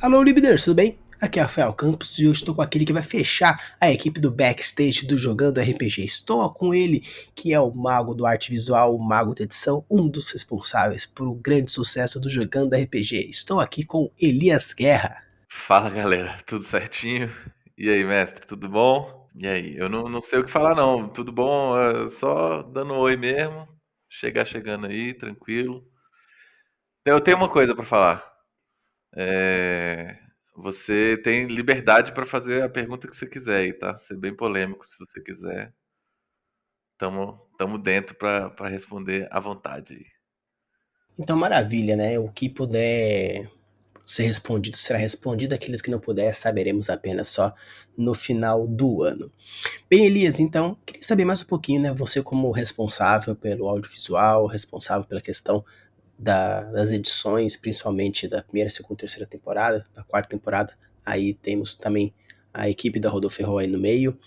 Alô, Libiders, tudo bem? Aqui é Rafael Campos e hoje estou com aquele que vai fechar a equipe do backstage do Jogando RPG. Estou com ele, que é o mago do arte visual, o mago da edição, um dos responsáveis por um grande sucesso do Jogando RPG. Estou aqui com Elias Guerra. Fala galera, tudo certinho? E aí, mestre, tudo bom? E aí, eu não sei o que falar não, tudo bom? Só dando um oi mesmo, chegar chegando aí, tranquilo. Eu tenho uma coisa pra falar. É, Você tem liberdade pra fazer a pergunta que você quiser aí, tá? Ser bem polêmico se você quiser. Tamo dentro pra responder à vontade aí. Então, maravilha, né? O que puder ser respondido será respondido, aqueles que não puder saberemos apenas só no final do ano. Bem, Elias, então, queria saber mais um pouquinho, né? Você como responsável pelo audiovisual, responsável pela questão das edições, principalmente da primeira, segunda, terceira temporada, da quarta temporada, aí temos também a equipe da Rodoferro aí no meio.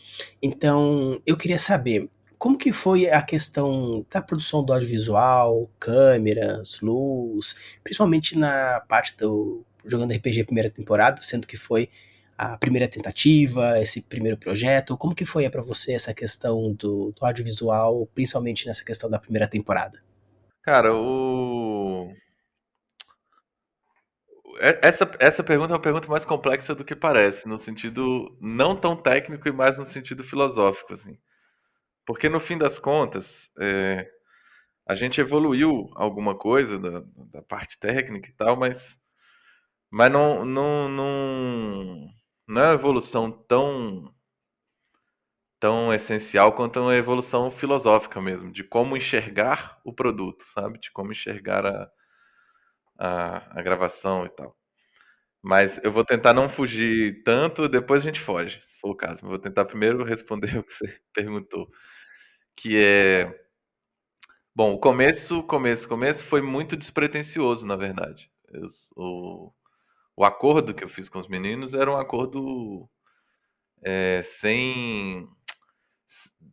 Então, eu queria saber como que foi a questão da produção do audiovisual, câmeras, luz, principalmente na parte do Jogando RPG primeira temporada, sendo que foi a primeira tentativa, esse primeiro projeto. Como que foi para você essa questão do audiovisual, principalmente nessa questão da primeira temporada? Cara, essa pergunta é uma pergunta mais complexa do que parece, no sentido não tão técnico e mais no sentido filosófico, assim. Porque no fim das contas, a gente evoluiu alguma coisa da parte técnica e tal, mas não é uma evolução tão essencial quanto uma evolução filosófica mesmo, de como enxergar o produto, sabe? De como enxergar a gravação e tal. Mas eu vou tentar não fugir tanto, depois a gente foge, se for o caso. Eu vou tentar primeiro responder o que você perguntou, que é, bom, o começo foi muito despretensioso, na verdade. O acordo que eu fiz com os meninos era um acordo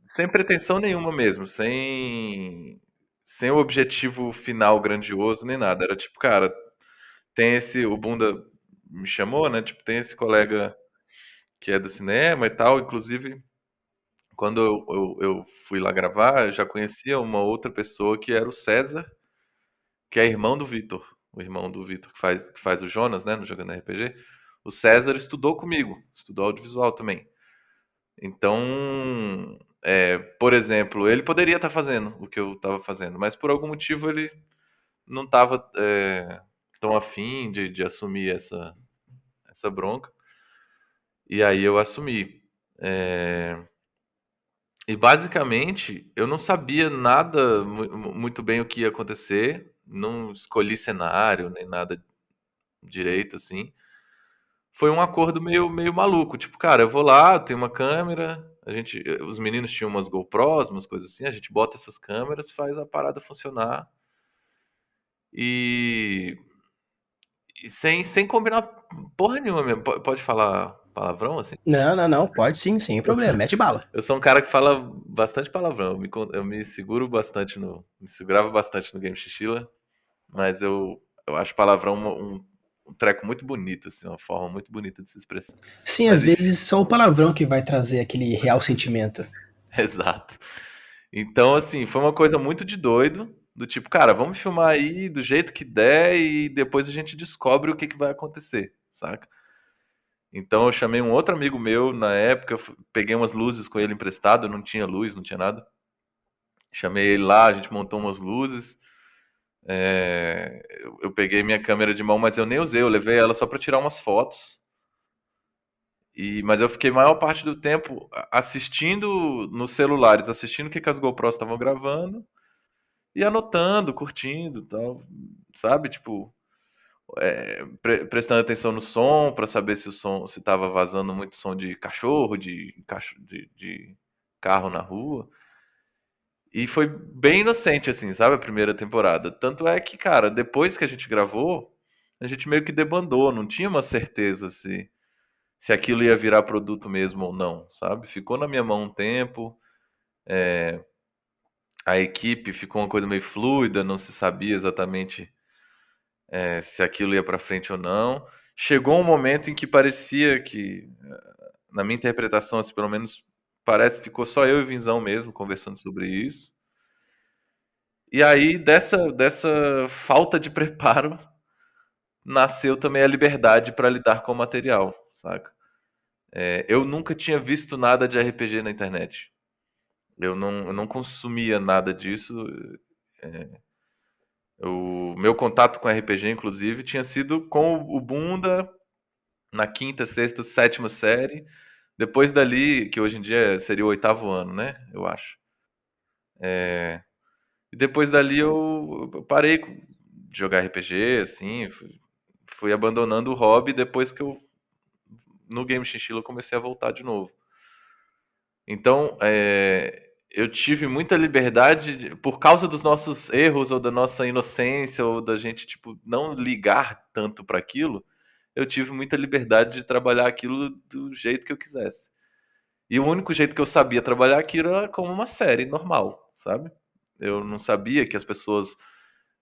sem pretensão nenhuma mesmo, sem o objetivo final grandioso nem nada. Era tipo, cara, o Bunda me chamou, né? Tipo, tem esse colega que é do cinema e tal. Inclusive, quando eu fui lá gravar, eu já conhecia uma outra pessoa que era o César, que é irmão do Vitor. O irmão do Vitor que faz o Jonas, né, no Jogando RPG. O César estudou comigo, estudou audiovisual também. Então, por exemplo, ele poderia estar fazendo o que eu estava fazendo, mas por algum motivo ele não estava tão afim de assumir essa bronca. E aí eu assumi. É, E basicamente, eu não sabia nada muito bem o que ia acontecer, não escolhi cenário nem nada direito assim. Foi um acordo meio maluco, tipo, cara, eu vou lá, tem uma câmera, os meninos tinham umas GoPros, umas coisas assim, a gente bota essas câmeras, faz a parada funcionar e, e sem combinar porra nenhuma mesmo. Pode falar palavrão assim? Não, não, não, pode sim, sem Eu sou, problema, mete bala. eu sou um cara que fala bastante palavrão. Eu me seguro bastante me segurava bastante no Game Xixila, mas eu acho palavrão um treco muito bonito, assim, uma forma muito bonita de se expressar. Sim, às Mas enfim, vezes só o palavrão que vai trazer aquele real sentimento. exato. Então, assim, foi uma coisa muito de doido, do tipo, cara, vamos filmar aí do jeito que der e depois a gente descobre o que vai acontecer, saca? Então eu chamei um outro amigo meu na época, peguei umas luzes com ele emprestado, não tinha luz, não tinha nada. Chamei ele lá, a gente montou umas luzes. Eu peguei minha câmera de mão, mas eu nem usei, eu levei ela só para tirar umas fotos. Mas eu fiquei a maior parte do tempo assistindo nos celulares, assistindo o que as GoPros estavam gravando e anotando, curtindo, tal, sabe? Tipo, prestando atenção no som para saber se estava vazando muito som de cachorro, de carro na rua. E foi bem inocente, assim, sabe, a primeira temporada. Tanto é que, cara, depois que a gente gravou, a gente meio que debandou, não tinha uma certeza se aquilo ia virar produto mesmo ou não, sabe? Ficou na minha mão um tempo, a equipe ficou uma coisa meio fluida, não se sabia exatamente se aquilo ia pra frente ou não. chegou um momento em que parecia que, na minha interpretação, assim, pelo menos parece que ficou só eu e o Vinzão mesmo conversando sobre isso. E aí, dessa falta de preparo, nasceu também a liberdade para lidar com o material, saca? Eu nunca tinha visto nada de RPG na internet. Eu não consumia nada disso. O meu contato com RPG, inclusive, tinha sido com o Bunda na quinta, sexta, sétima série. Depois dali, que hoje em dia seria o oitavo ano, né? Eu acho. E depois dali eu parei de jogar RPG, assim, fui abandonando o hobby depois que eu, no Game Chinchilla, eu comecei a voltar de novo. Então, eu tive muita liberdade por causa dos nossos erros ou da nossa inocência ou da gente tipo não ligar tanto para aquilo. Eu tive muita liberdade de trabalhar aquilo do jeito que eu quisesse. E o único jeito que eu sabia trabalhar aquilo era como uma série normal, sabe? Eu não sabia que as pessoas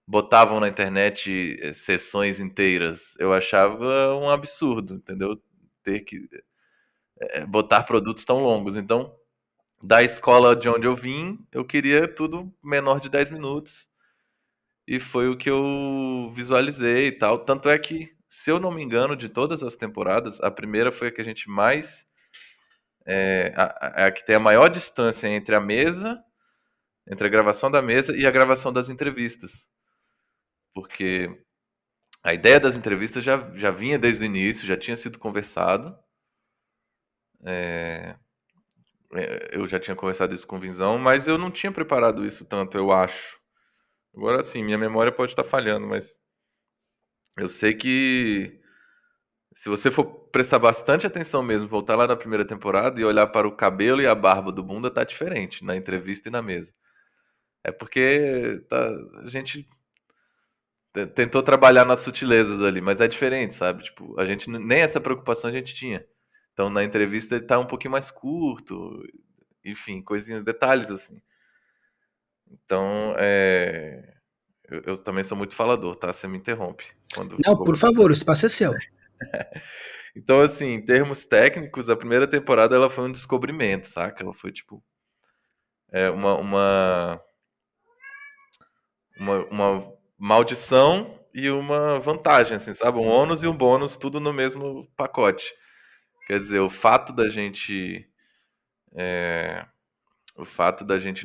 botavam na internet sessões inteiras. Eu achava um absurdo, entendeu? Ter que botar produtos tão longos. Então, da escola de onde eu vim, eu queria tudo menor de 10 minutos. E foi o que eu visualizei e tal. Tanto é que, se eu não me engano, de todas as temporadas, a primeira foi a que a gente mais. A que tem a maior distância entre a mesa, entre a gravação da mesa e a gravação das entrevistas. Porque a ideia das entrevistas já vinha desde o início, já tinha sido conversado. Eu já tinha conversado isso com o Vinzão, mas eu não tinha preparado isso tanto, eu acho. Agora sim, minha memória pode estar falhando, mas eu sei que se você for prestar bastante atenção mesmo, voltar lá na primeira temporada e olhar para o cabelo e a barba do Bunda, tá diferente na entrevista e na mesa. É porque a gente tentou trabalhar nas sutilezas ali, mas é diferente, sabe? Tipo, a gente nem essa preocupação a gente tinha. Então na entrevista ele tá um pouquinho mais curto, enfim, coisinhas, detalhes assim. Então, eu também sou muito falador, tá? Você me interrompe quando Não, for. por favor, o espaço é seu. Então, assim, em termos técnicos, a primeira temporada ela foi um descobrimento, saca? Ela foi tipo é, uma maldição e uma vantagem, assim, sabe? Um ônus e um bônus, tudo no mesmo pacote. Quer dizer, o fato da gente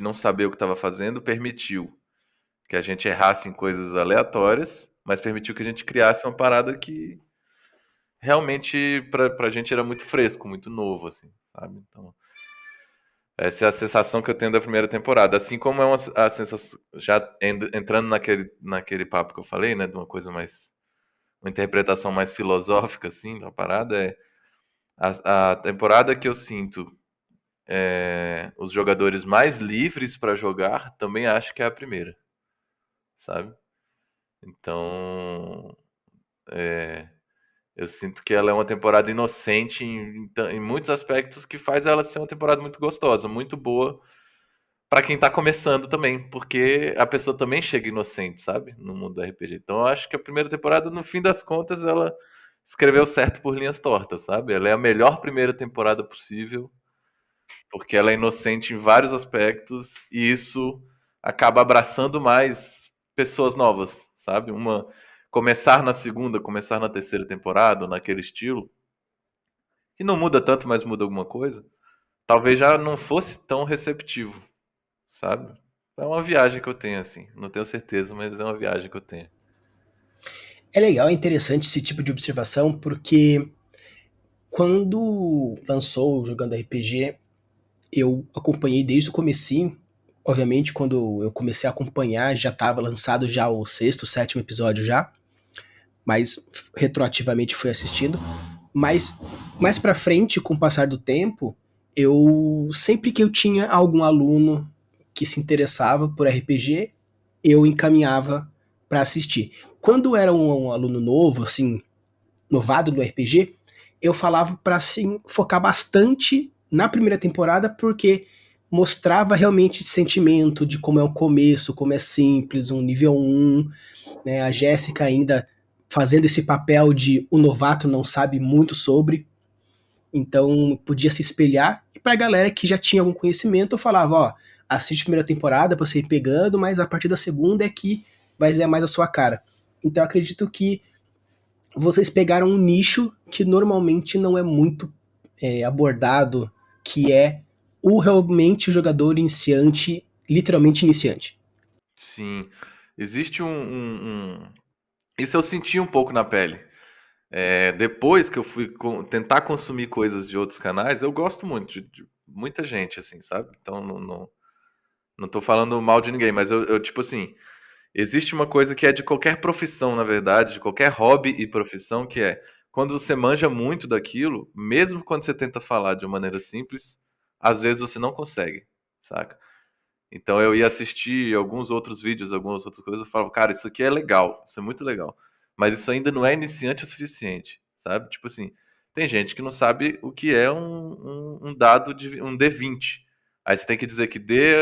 não saber o que estava fazendo permitiu que a gente errasse em coisas aleatórias, mas permitiu que a gente criasse uma parada que realmente pra gente era muito fresco, muito novo, assim, sabe? Então, essa é a sensação que eu tenho da primeira temporada. Assim como a sensação, já entrando naquele papo que eu falei, né, de uma coisa mais, uma interpretação mais filosófica, assim, da parada, a temporada que eu sinto os jogadores mais livres para jogar, também acho que é a primeira, sabe? Então, eu sinto que ela é uma temporada inocente em muitos aspectos que faz ela ser uma temporada muito gostosa, muito boa pra quem tá começando também, porque a pessoa também chega inocente, sabe? No mundo do RPG. Então eu acho que a primeira temporada, no fim das contas, ela escreveu certo por linhas tortas, sabe? Ela é a melhor primeira temporada possível, porque ela é inocente em vários aspectos e isso acaba abraçando mais pessoas novas, sabe? Começar na segunda, começar na terceira temporada, naquele estilo, que não muda tanto, mas muda alguma coisa, talvez já não fosse tão receptivo, sabe? É uma viagem que eu tenho, assim. Não tenho certeza, mas é uma viagem que eu tenho. É legal, é interessante esse tipo de observação, porque quando lançou o Jogando RPG, eu acompanhei desde o comecinho. Obviamente, quando eu comecei a acompanhar, já estava lançado já o sexto, sétimo episódio já, mas retroativamente fui assistindo. Mas mais pra frente, com o passar do tempo, eu sempre que eu tinha algum aluno que se interessava por RPG, eu encaminhava para assistir. Quando era um aluno novo, assim, novado no RPG, eu falava para assim focar bastante na primeira temporada, porque mostrava realmente esse sentimento de como é o começo, como é simples, um nível 1, né? A Jéssica ainda fazendo esse papel de o novato não sabe muito sobre, então podia se espelhar. E pra galera que já tinha algum conhecimento, eu falava, ó, assiste a primeira temporada pra você ir pegando, mas a partir da segunda é que vai ser mais a sua cara. Então eu acredito que vocês pegaram um nicho que normalmente não é muito abordado, que é o realmente o jogador iniciante, literalmente iniciante. Sim. Existe isso eu senti um pouco na pele. Depois que eu fui tentar consumir coisas de outros canais, eu gosto muito de muita gente, assim, sabe? Então não tô falando mal de ninguém, mas tipo assim, existe uma coisa que é de qualquer profissão, na verdade, de qualquer hobby e profissão, que é quando você manja muito daquilo, mesmo quando você tenta falar de uma maneira simples, às vezes você não consegue, saca? Então eu ia assistir alguns outros vídeos, algumas outras coisas, eu falava, cara, isso aqui é legal, isso é muito legal. Mas isso ainda não é iniciante o suficiente, sabe? Tipo assim, tem gente que não sabe o que é um dado de um D20. Aí você tem que dizer que D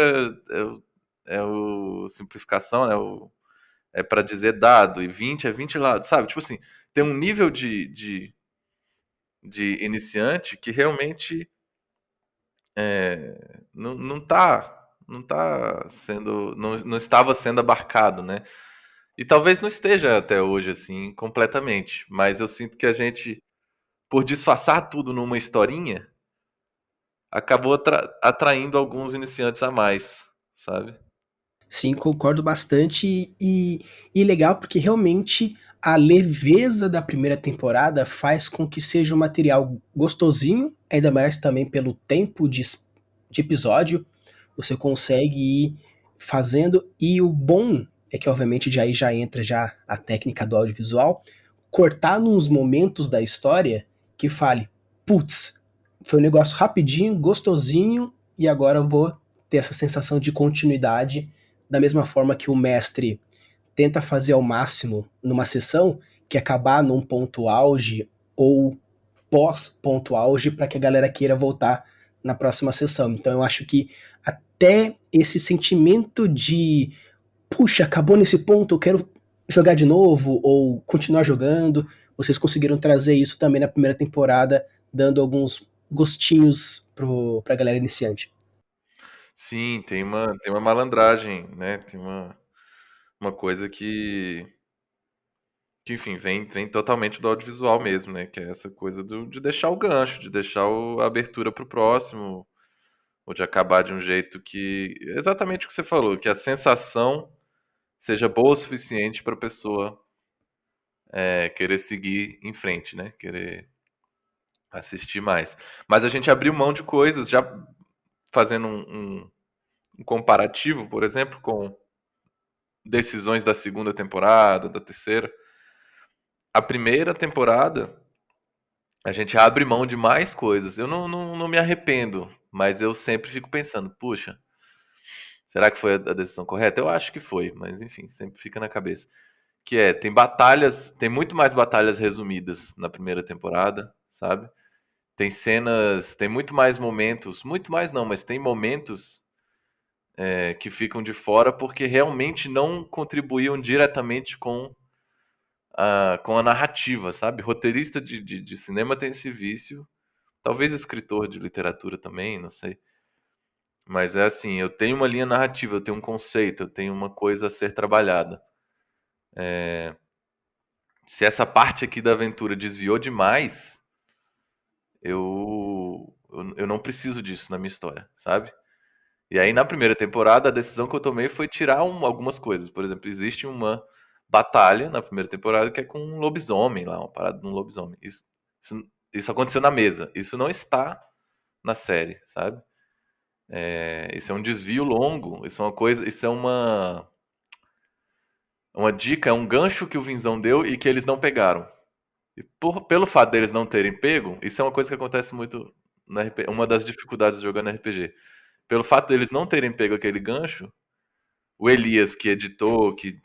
é o simplificação, é para dizer dado, e 20 é 20 lados, sabe? Tipo assim, tem um nível de iniciante que realmente não tá sendo, não estava sendo abarcado, né? E talvez não esteja até hoje assim completamente, mas eu sinto que a gente, por disfarçar tudo numa historinha, acabou atraindo alguns iniciantes a mais, sabe? Sim, concordo bastante e legal porque realmente a leveza da primeira temporada faz com que seja um material gostosinho, ainda mais também pelo tempo de episódio, você consegue ir fazendo e o bom é que obviamente de aí já entra já a técnica do audiovisual, cortar nos momentos da história que fale, putz, foi um negócio rapidinho, gostosinho e agora eu vou ter essa sensação de continuidade da mesma forma que o mestre tenta fazer ao máximo numa sessão, que é acabar num ponto auge ou pós ponto auge para que a galera queira voltar na próxima sessão. Então eu acho que até esse sentimento de puxa, acabou nesse ponto, eu quero jogar de novo ou continuar jogando, vocês conseguiram trazer isso também na primeira temporada, dando alguns gostinhos pra galera iniciante. Sim, tem uma malandragem, né? Tem uma coisa que enfim, vem totalmente do audiovisual mesmo, né? Que é essa coisa de deixar o gancho, de deixar a abertura pro próximo, ou de acabar de um jeito que. Exatamente o que você falou, que a sensação seja boa o suficiente para a pessoa querer seguir em frente, né? Querer assistir mais. Mas a gente abriu mão de coisas, já fazendo um comparativo, por exemplo, com decisões da segunda temporada, da terceira. A primeira temporada, a gente abre mão de mais coisas. Eu não me arrependo, mas eu sempre fico pensando, puxa, será que foi a decisão correta? Eu acho que foi, mas enfim, sempre fica na cabeça. Tem batalhas, tem muito mais batalhas resumidas na primeira temporada, sabe? Tem cenas, tem muito mais momentos, muito mais não, mas tem momentos que ficam de fora porque realmente não contribuíam diretamente com a narrativa, sabe? Roteirista de cinema tem esse vício, talvez escritor de literatura também, não sei. Mas é assim, eu tenho uma linha narrativa, eu tenho um conceito, eu tenho uma coisa a ser trabalhada. Se essa parte aqui da aventura desviou demais, eu não preciso disso na minha história, sabe? E aí na primeira temporada a decisão que eu tomei foi tirar algumas coisas. Por exemplo, existe uma batalha na primeira temporada que é com um lobisomem lá, uma parada de um lobisomem. Isso aconteceu na mesa. Isso não está na série, sabe? Isso é um desvio longo. Isso é uma coisa. Isso é uma dica, é um gancho que o Vinzão deu e que eles não pegaram. E pelo fato deles não terem pego, isso é uma coisa que acontece muito no RPG, uma das dificuldades de jogando RPG. Pelo fato deles não terem pego aquele gancho, o Elias, que editou, que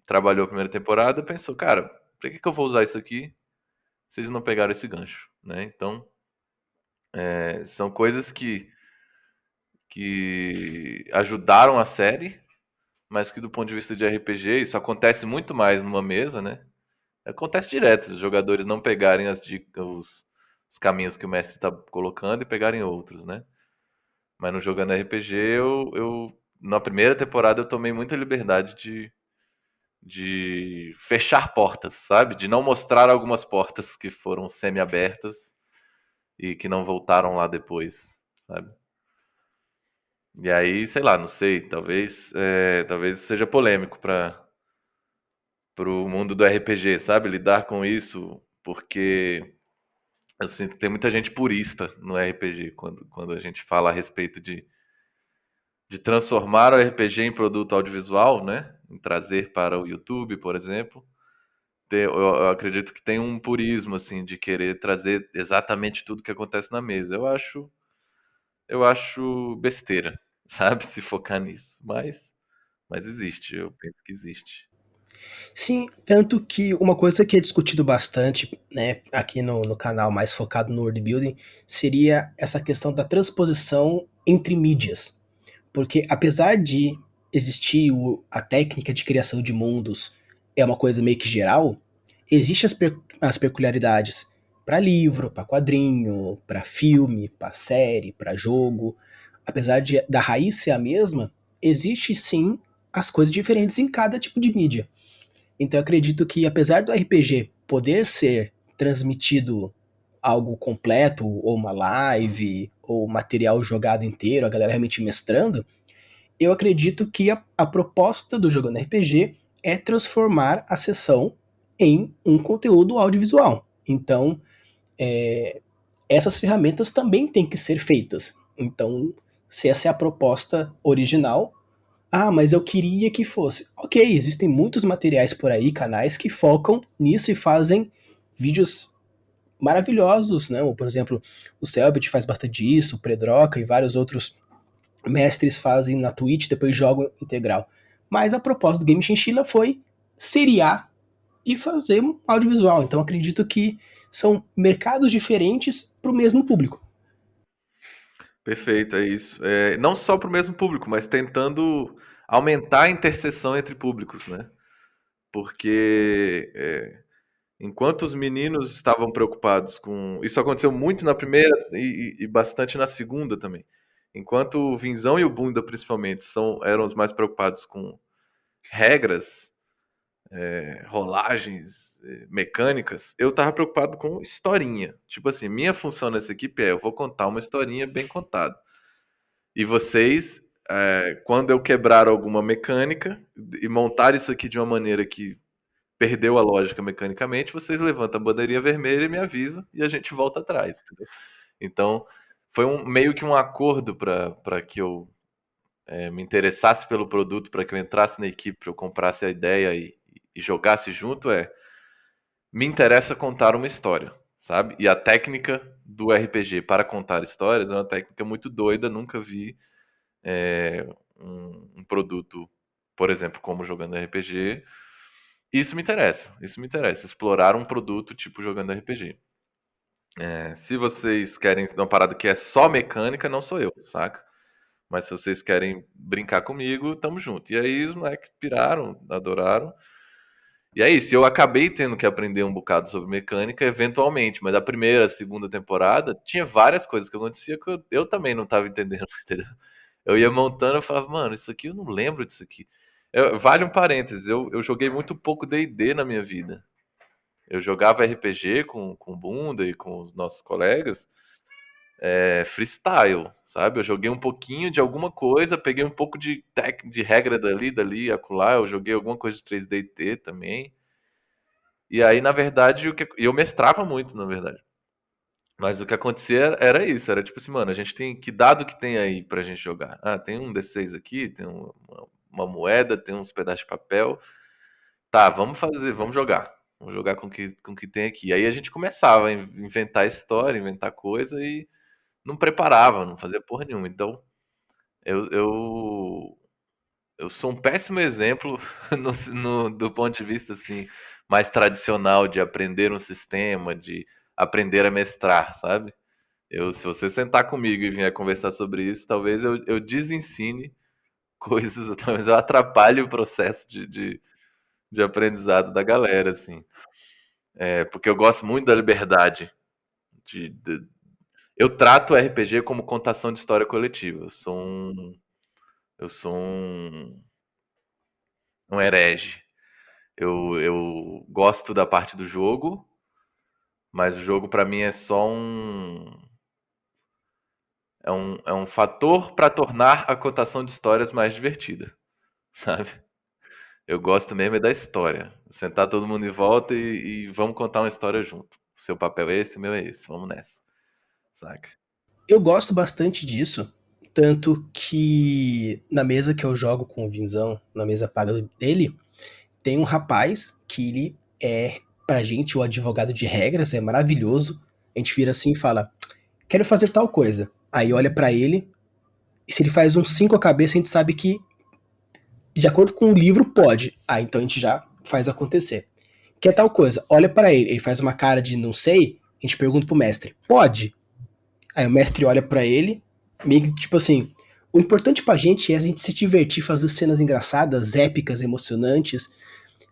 trabalhou a primeira temporada, pensou, cara, pra que eu vou usar isso aqui se eles não pegaram esse gancho, né? Então, são coisas que ajudaram a série, mas que do ponto de vista de RPG, isso acontece muito mais numa mesa, né? Acontece direto, os jogadores não pegarem os caminhos que o mestre está colocando e pegarem outros, né? Mas no jogando RPG, na primeira temporada eu tomei muita liberdade de fechar portas, sabe? De não mostrar algumas portas que foram semi-abertas e que não voltaram lá depois, sabe? E aí, sei lá, não sei, talvez seja polêmico para o mundo do RPG, sabe? Lidar com isso, porque eu sinto que tem muita gente purista no RPG quando a gente fala a respeito de transformar o RPG em produto audiovisual, né? Em trazer para o YouTube, por exemplo. Eu acredito que tem um purismo assim de querer trazer exatamente tudo que acontece na mesa. Eu acho besteira, sabe? Se focar nisso. Mas existe, eu penso que existe. Sim, tanto que uma coisa que é discutido bastante, né, aqui no canal mais focado no world building, seria essa questão da transposição entre mídias. Porque apesar de existir a técnica de criação de mundos, é uma coisa meio que geral, existem as peculiaridades para livro, para quadrinho, para filme, para série, para jogo. Apesar da raiz ser a mesma, existe sim as coisas diferentes em cada tipo de mídia. Então eu acredito que apesar do RPG poder ser transmitido algo completo, ou uma live, ou material jogado inteiro, a galera realmente mestrando, eu acredito que a proposta do Jogando RPG é transformar a sessão em um conteúdo audiovisual. Então, essas ferramentas também têm que ser feitas. Então, se essa é a proposta original, ah, mas eu queria que fosse. Ok, existem muitos materiais por aí, canais que focam nisso e fazem vídeos maravilhosos, né? Ou, por exemplo, o Selbit faz bastante isso, o Predroca e vários outros mestres fazem na Twitch, depois jogam integral. Mas a proposta do Game Chinchilla foi seriar e fazer um audiovisual. Então acredito que são mercados diferentes para o mesmo público. Perfeito, é isso. Não só para o mesmo público, mas tentando aumentar a interseção entre públicos, né? Porque enquanto os meninos estavam preocupados com. Isso aconteceu muito na primeira e bastante na segunda também. Enquanto o Vinzão e o Bunda, principalmente, eram os mais preocupados com regras, rolagens, mecânicas, eu tava preocupado com historinha. Tipo assim, minha função nessa equipe eu vou contar uma historinha bem contada. E vocês, quando eu quebrar alguma mecânica e montar isso aqui de uma maneira que perdeu a lógica mecanicamente, vocês levantam a bandeirinha vermelha e me avisam e a gente volta atrás, entendeu? Então, foi meio que um acordo para que eu me interessasse pelo produto, para que eu entrasse na equipe, para eu comprasse a ideia e jogasse junto, me interessa contar uma história, sabe? E a técnica do RPG para contar histórias é uma técnica muito doida, nunca vi um produto, por exemplo, como jogando RPG. Isso me interessa, explorar um produto tipo jogando RPG. Se vocês querem uma parada que é só mecânica, não sou eu, saca? Mas se vocês querem brincar comigo, tamo junto. E aí os moleques piraram, adoraram. E é isso, eu acabei tendo que aprender um bocado sobre mecânica eventualmente, mas a primeira, a segunda temporada tinha várias coisas que aconteciam que eu também não tava entendendo, entendeu? Eu ia montando, eu falava, mano, isso aqui eu não lembro disso aqui. Vale um parênteses, eu joguei muito pouco D&D na minha vida. Eu jogava RPG com Bunda e com os nossos colegas, freestyle, sabe? Eu joguei um pouquinho de alguma coisa, peguei um pouco de regra dali, acolá, eu joguei alguma coisa de 3D também. E aí, na verdade, eu mestrava muito, na verdade. Mas o que acontecia era isso, era tipo assim, mano, a gente tem que dado que tem aí pra gente jogar? Ah, tem um D6 aqui, tem uma moeda, tem uns pedaços de papel. Tá, vamos jogar. Vamos jogar com o que tem aqui. Aí a gente começava a inventar história, inventar coisa e não preparava, não fazia porra nenhuma. Então, eu, eu, eu sou um péssimo exemplo do ponto de vista assim, mais tradicional de aprender um sistema, de aprender a mestrar, sabe? Se você sentar comigo e vier conversar sobre isso, talvez eu desensine coisas, talvez eu atrapalhe o processo de aprendizado da galera, assim. Porque eu gosto muito da liberdade. Eu trato o RPG como contação de história coletiva. Eu sou um herege. Eu gosto da parte do jogo, mas o jogo pra mim é só um fator pra tornar a contação de histórias mais divertida, sabe? Eu gosto mesmo é da história. Sentar todo mundo em volta e vamos contar uma história junto. O seu papel é esse, o meu é esse. Vamos nessa, saca? Eu gosto bastante disso, tanto que na mesa que eu jogo com o Vinzão, na mesa paga dele, tem um rapaz que ele é, pra gente, o advogado de regras, é maravilhoso. A gente vira assim e fala, quero fazer tal coisa. Aí olha pra ele, e se ele faz um 5 a cabeça, a gente sabe que, de acordo com o livro, pode. Ah, então a gente já faz acontecer. Quer tal coisa, olha pra ele, ele faz uma cara de não sei, a gente pergunta pro mestre, pode? Aí o mestre olha pra ele, meio que tipo assim, o importante pra gente é a gente se divertir, fazer cenas engraçadas, épicas, emocionantes.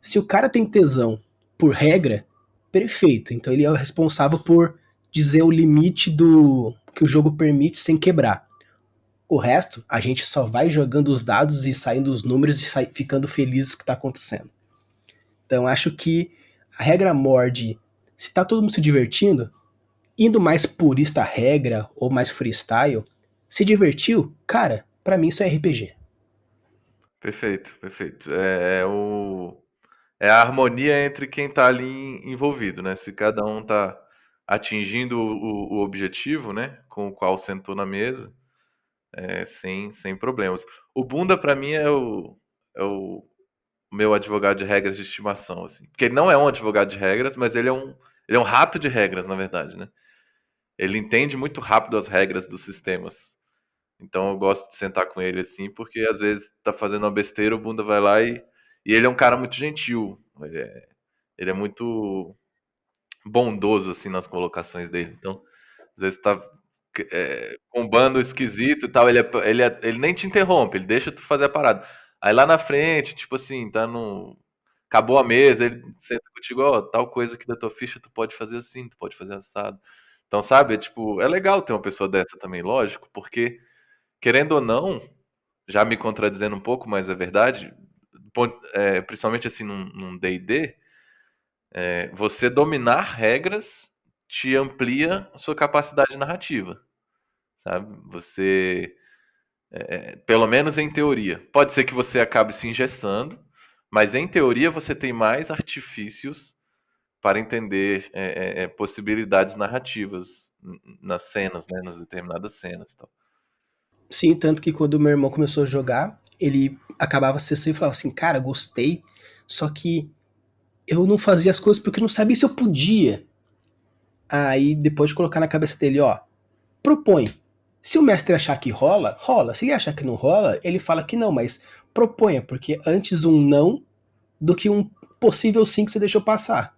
Se o cara tem tesão por regra, perfeito. Então ele é o responsável por dizer o limite do que o jogo permite sem quebrar. O resto, a gente só vai jogando os dados e saindo os números e ficando feliz com o que tá acontecendo. Então acho que a regra morde, se tá todo mundo se divertindo, indo mais purista à regra ou mais freestyle, se divertiu, cara, pra mim isso é RPG. Perfeito, perfeito. É a harmonia entre quem tá ali envolvido, né? Se cada um tá atingindo o objetivo, né? Com o qual sentou na mesa, sem problemas. O Bunda, pra mim, é o meu advogado de regras de estimação, assim. Porque ele não é um advogado de regras, mas ele é um rato de regras, na verdade, né? Ele entende muito rápido as regras dos sistemas. Então eu gosto de sentar com ele assim, porque às vezes tá fazendo uma besteira, o Bunda vai lá e ele é um cara muito gentil. Ele é muito bondoso assim nas colocações dele. Então, às vezes tá com um bando esquisito e tal, ele nem te interrompe, ele deixa tu fazer a parada. Aí lá na frente, tipo assim, tá no. Acabou a mesa, ele senta contigo, ó, tal coisa aqui da tua ficha tu pode fazer assim, tu pode fazer assado. Então, sabe, tipo, é legal ter uma pessoa dessa também, lógico, porque, querendo ou não, já me contradizendo um pouco, mas é verdade, principalmente assim num D&D, você dominar regras te amplia a sua capacidade narrativa, sabe? Pelo menos em teoria, pode ser que você acabe se engessando, mas em teoria você tem mais artifícios para entender possibilidades narrativas nas cenas, né? Nas determinadas cenas, e tal. Sim, tanto que quando meu irmão começou a jogar, ele acabava acessando e falava assim, cara, gostei, só que eu não fazia as coisas porque eu não sabia se eu podia. Aí depois de colocar na cabeça dele, ó, propõe. Se o mestre achar que rola, rola. Se ele achar que não rola, ele fala que não, mas proponha, porque antes um não do que um possível sim que você deixou passar.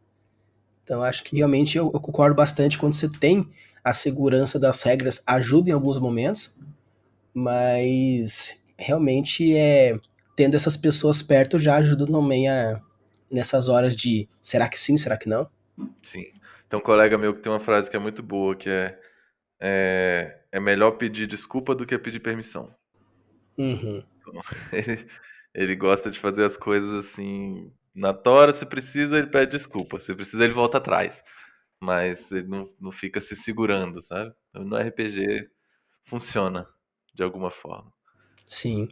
Então acho que realmente eu concordo bastante quando você tem a segurança das regras, ajuda em alguns momentos, mas realmente tendo essas pessoas perto já ajuda também nessas horas de será que sim, será que não? Sim. Tem um colega meu que tem uma frase que é muito boa, que é melhor pedir desculpa do que pedir permissão. Uhum. Ele, ele gosta de fazer as coisas assim, na tora, se precisa, ele pede desculpa. Se precisa, ele volta atrás. Mas ele não fica se segurando, sabe? Então, no RPG funciona de alguma forma. Sim.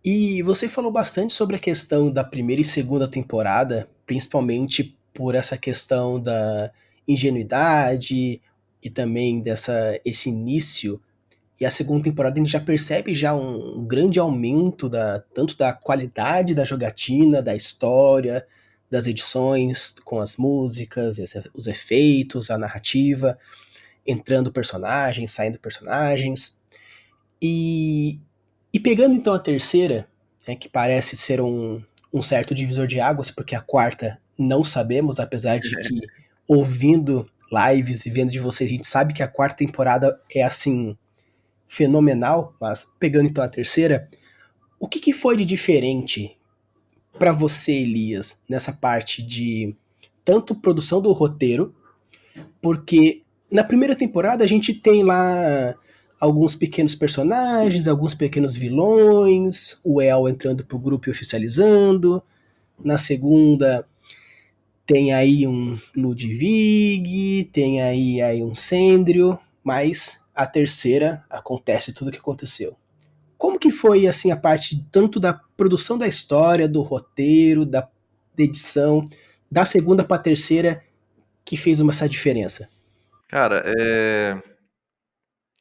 E você falou bastante sobre a questão da primeira e segunda temporada, principalmente por essa questão da ingenuidade e também dessa esse início. E a segunda temporada a gente já percebe já um grande aumento tanto da qualidade da jogatina, da história, das edições com as músicas, os efeitos, a narrativa, entrando personagens, saindo personagens. E, e pegando então a terceira, né, que parece ser um certo divisor de águas, porque a quarta não sabemos, apesar de que ouvindo lives e vendo de vocês, a gente sabe que a quarta temporada é assim fenomenal, mas pegando então a terceira, o que foi de diferente para você, Elias, nessa parte de tanto produção do roteiro, porque na primeira temporada a gente tem lá alguns pequenos personagens, alguns pequenos vilões, o El entrando pro grupo e oficializando. Na segunda tem aí um Ludwig, tem aí um Sandrio, mas a terceira acontece tudo o que aconteceu. Como que foi assim a parte tanto da produção da história, do roteiro, da edição, da segunda para a terceira que fez essa diferença? Cara,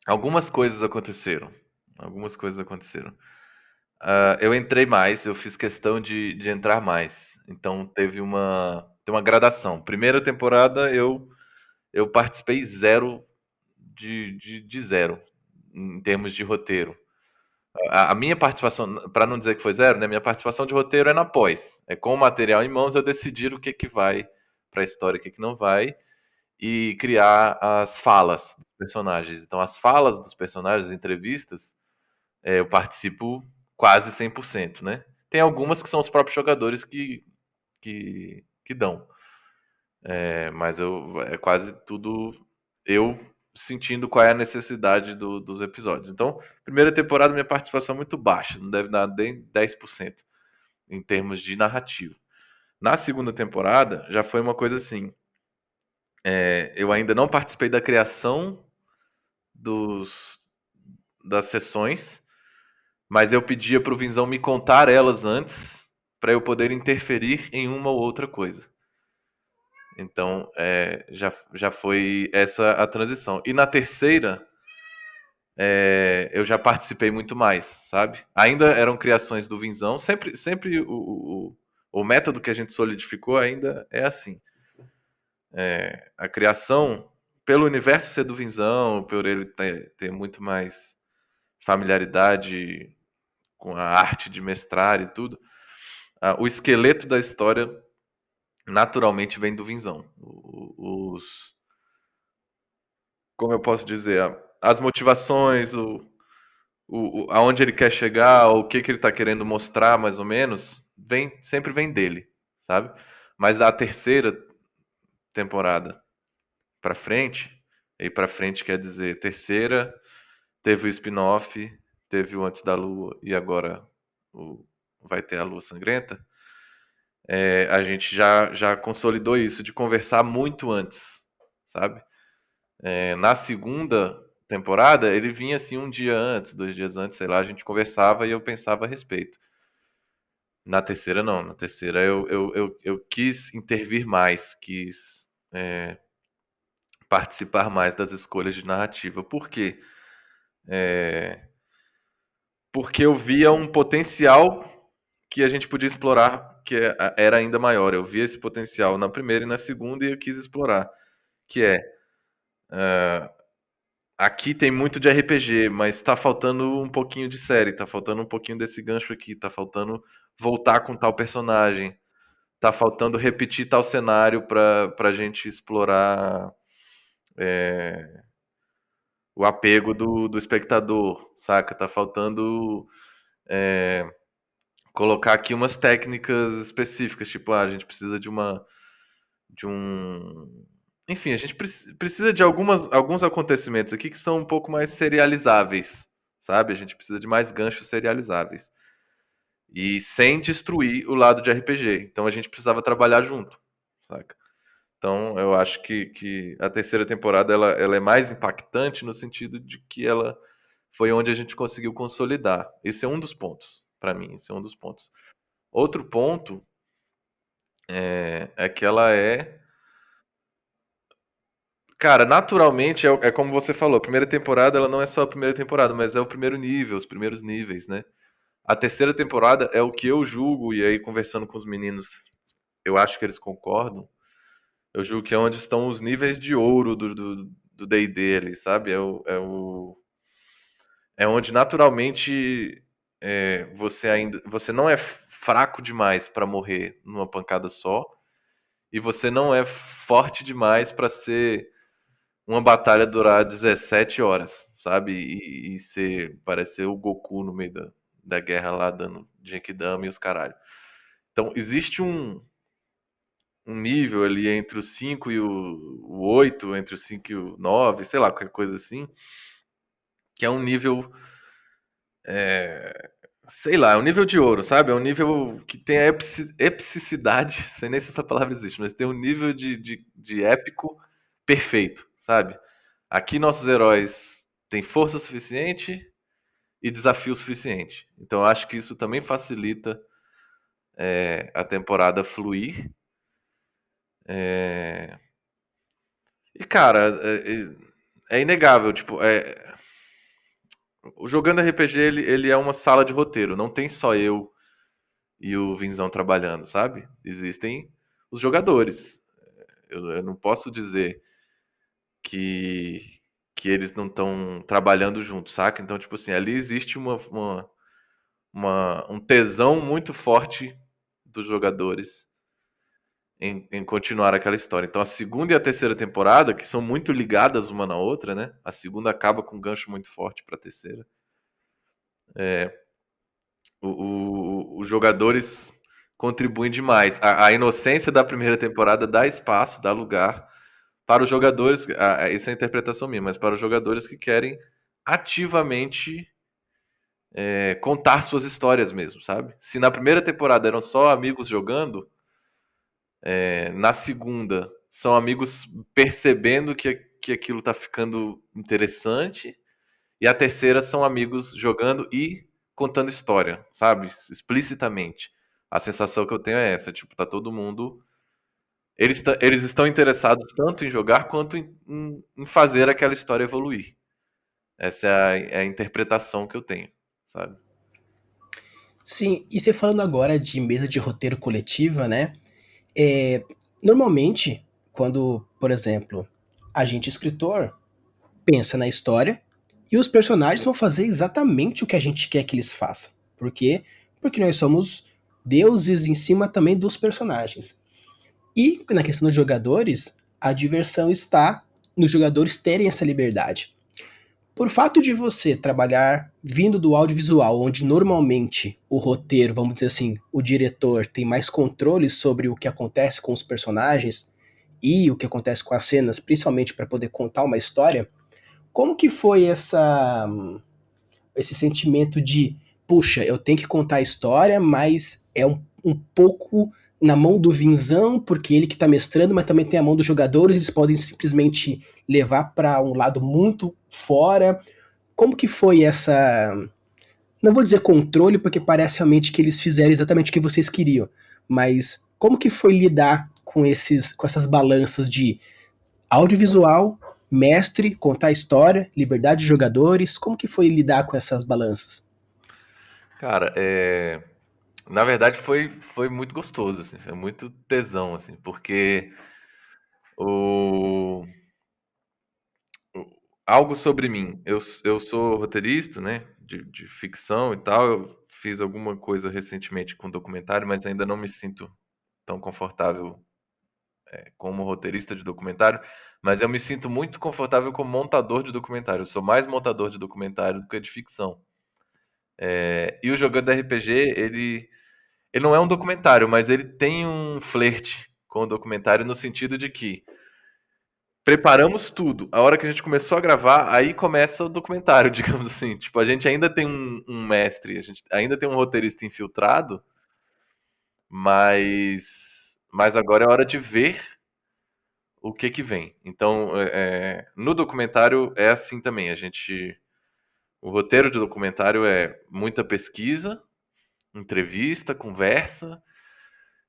algumas coisas aconteceram. Algumas coisas aconteceram. Eu entrei mais, eu fiz questão de entrar mais. Então tem uma gradação. Primeira temporada eu participei zero de zero em termos de roteiro. A minha participação, para não dizer que foi zero, né? Minha participação de roteiro é na pós. É com o material em mãos eu decidir o que que vai para a história, o que que não vai e criar as falas dos personagens. Então as falas dos personagens, as entrevistas, eu participo quase 100%, né? Tem algumas que são os próprios jogadores que dão. Mas é quase tudo eu sentindo qual é a necessidade dos episódios. Então, primeira temporada, minha participação é muito baixa, não deve dar nem 10% em termos de narrativa. Na segunda temporada, já foi uma coisa assim. Eu ainda não participei da criação dos, das sessões, mas eu pedia para o Vinzão me contar elas antes, para eu poder interferir em uma ou outra coisa. Então, já foi essa a transição. E na terceira, eu já participei muito mais, sabe? Ainda eram criações do Vinzão, sempre o método que a gente solidificou ainda é assim. A criação, pelo universo ser do Vinzão, por ele ter muito mais familiaridade com a arte de mestrar e tudo, o esqueleto da história naturalmente vem do Vinzão. Como eu posso dizer, as motivações, aonde ele quer chegar, o que que ele está querendo mostrar, mais ou menos, sempre vem dele, sabe? Mas da terceira temporada pra frente, e pra frente quer dizer terceira, teve o spin-off, teve o Antes da Lua e agora o, vai ter a Lua Sangrenta. A gente já consolidou isso de conversar muito antes, sabe? Na segunda temporada, ele vinha assim um dia antes, 2 dias antes, sei lá, a gente conversava e eu pensava a respeito. Na terceira, não. Na terceira, eu quis intervir mais, quis participar mais das escolhas de narrativa. Por quê? Porque eu via um potencial que a gente podia explorar que era ainda maior. Eu via esse potencial na primeira e na segunda e eu quis explorar. Que aqui tem muito de RPG, mas tá faltando um pouquinho de série, tá faltando um pouquinho desse gancho aqui, tá faltando voltar com tal personagem, tá faltando repetir tal cenário pra gente explorar o apego do espectador, saca? Tá faltando colocar aqui umas técnicas específicas, tipo, a gente precisa de um, enfim, a gente precisa de alguns acontecimentos aqui que são um pouco mais serializáveis, sabe? A gente precisa de mais ganchos serializáveis. E sem destruir o lado de RPG. Então a gente precisava trabalhar junto, saca? Então eu acho que a terceira temporada ela é mais impactante no sentido de que ela foi onde a gente conseguiu consolidar. Esse é um dos pontos, pra mim, esse é um dos pontos. Outro ponto é que ela cara, naturalmente é como você falou, a primeira temporada ela não é só a primeira temporada, mas é o primeiro nível, os primeiros níveis, né? A terceira temporada é o que eu julgo, e aí conversando com os meninos, eu acho que eles concordam. Eu julgo que é onde estão os níveis de ouro do D&D ali, sabe? É onde naturalmente você não é fraco demais pra morrer numa pancada só, e você não é forte demais pra ser uma batalha durar 17 horas, sabe? E parecer o Goku no meio da guerra lá dando Genkidama e os caralho. Então, existe um nível ali entre o 5 e o 8, entre o 5 e o 9, sei lá, qualquer coisa assim, que é um nível, sei lá, é um nível de ouro, sabe? É um nível que tem a epicidade, sei nem se essa palavra existe, mas tem um nível de épico perfeito, sabe? Aqui nossos heróis têm força suficiente e desafio suficiente. Então eu acho que isso também facilita a temporada fluir. E cara, é inegável, tipo, o jogando RPG ele é uma sala de roteiro, não tem só eu e o Vinzão trabalhando, sabe? Existem os jogadores. Eu não posso dizer que que eles não estão trabalhando juntos, saca? Então, tipo assim, ali existe um tesão muito forte dos jogadores em continuar aquela história. Então, a segunda e a terceira temporada, que são muito ligadas uma na outra, né? A segunda acaba com um gancho muito forte para a terceira. Os jogadores contribuem demais. A inocência da primeira temporada dá espaço, dá lugar para os jogadores. Essa é a interpretação minha, mas para os jogadores que querem ativamente contar suas histórias mesmo, sabe? Se na primeira temporada eram só amigos jogando, na segunda são amigos percebendo que aquilo está ficando interessante, e a terceira são amigos jogando e contando história, sabe? Explicitamente. A sensação que eu tenho é essa, tipo, tá todo mundo. Eles estão interessados tanto em jogar quanto em fazer aquela história evoluir. Essa é a interpretação que eu tenho, sabe? Sim, e você falando agora de mesa de roteiro coletiva, né? É, normalmente, quando, por exemplo, a gente escritor pensa na história e os personagens vão fazer exatamente o que a gente quer que eles façam. Por quê? Porque nós somos deuses em cima também dos personagens. E na questão dos jogadores, a diversão está nos jogadores terem essa liberdade. Por fato de você trabalhar vindo do audiovisual, onde normalmente o roteiro, vamos dizer assim, o diretor tem mais controle sobre o que acontece com os personagens e o que acontece com as cenas, principalmente para poder contar uma história, como que foi esse sentimento de, puxa, eu tenho que contar a história, mas é um pouco na mão do Vinzão, porque ele que tá mestrando, mas também tem a mão dos jogadores, eles podem simplesmente levar para um lado muito fora. Como que foi essa, não vou dizer controle, porque parece realmente que eles fizeram exatamente o que vocês queriam, mas como que foi lidar com essas balanças de audiovisual, mestre, contar a história, liberdade de jogadores, como que foi lidar com essas balanças? Cara, na verdade foi muito gostoso, assim, foi muito tesão, assim, porque o, algo sobre mim. Eu sou roteirista, né, de ficção e tal. Eu fiz alguma coisa recentemente com documentário, mas ainda não me sinto tão confortável como roteirista de documentário. Mas eu me sinto muito confortável como montador de documentário. Eu sou mais montador de documentário do que de ficção. E o Jogando RPG, ele não é um documentário, mas ele tem um flerte com o documentário no sentido de que preparamos tudo. A hora que a gente começou a gravar, aí começa o documentário, digamos assim. Tipo, a gente ainda tem um mestre, a gente ainda tem um roteirista infiltrado, mas agora é hora de ver o que que vem. Então, no documentário é assim também. O roteiro de documentário é muita pesquisa, entrevista, conversa,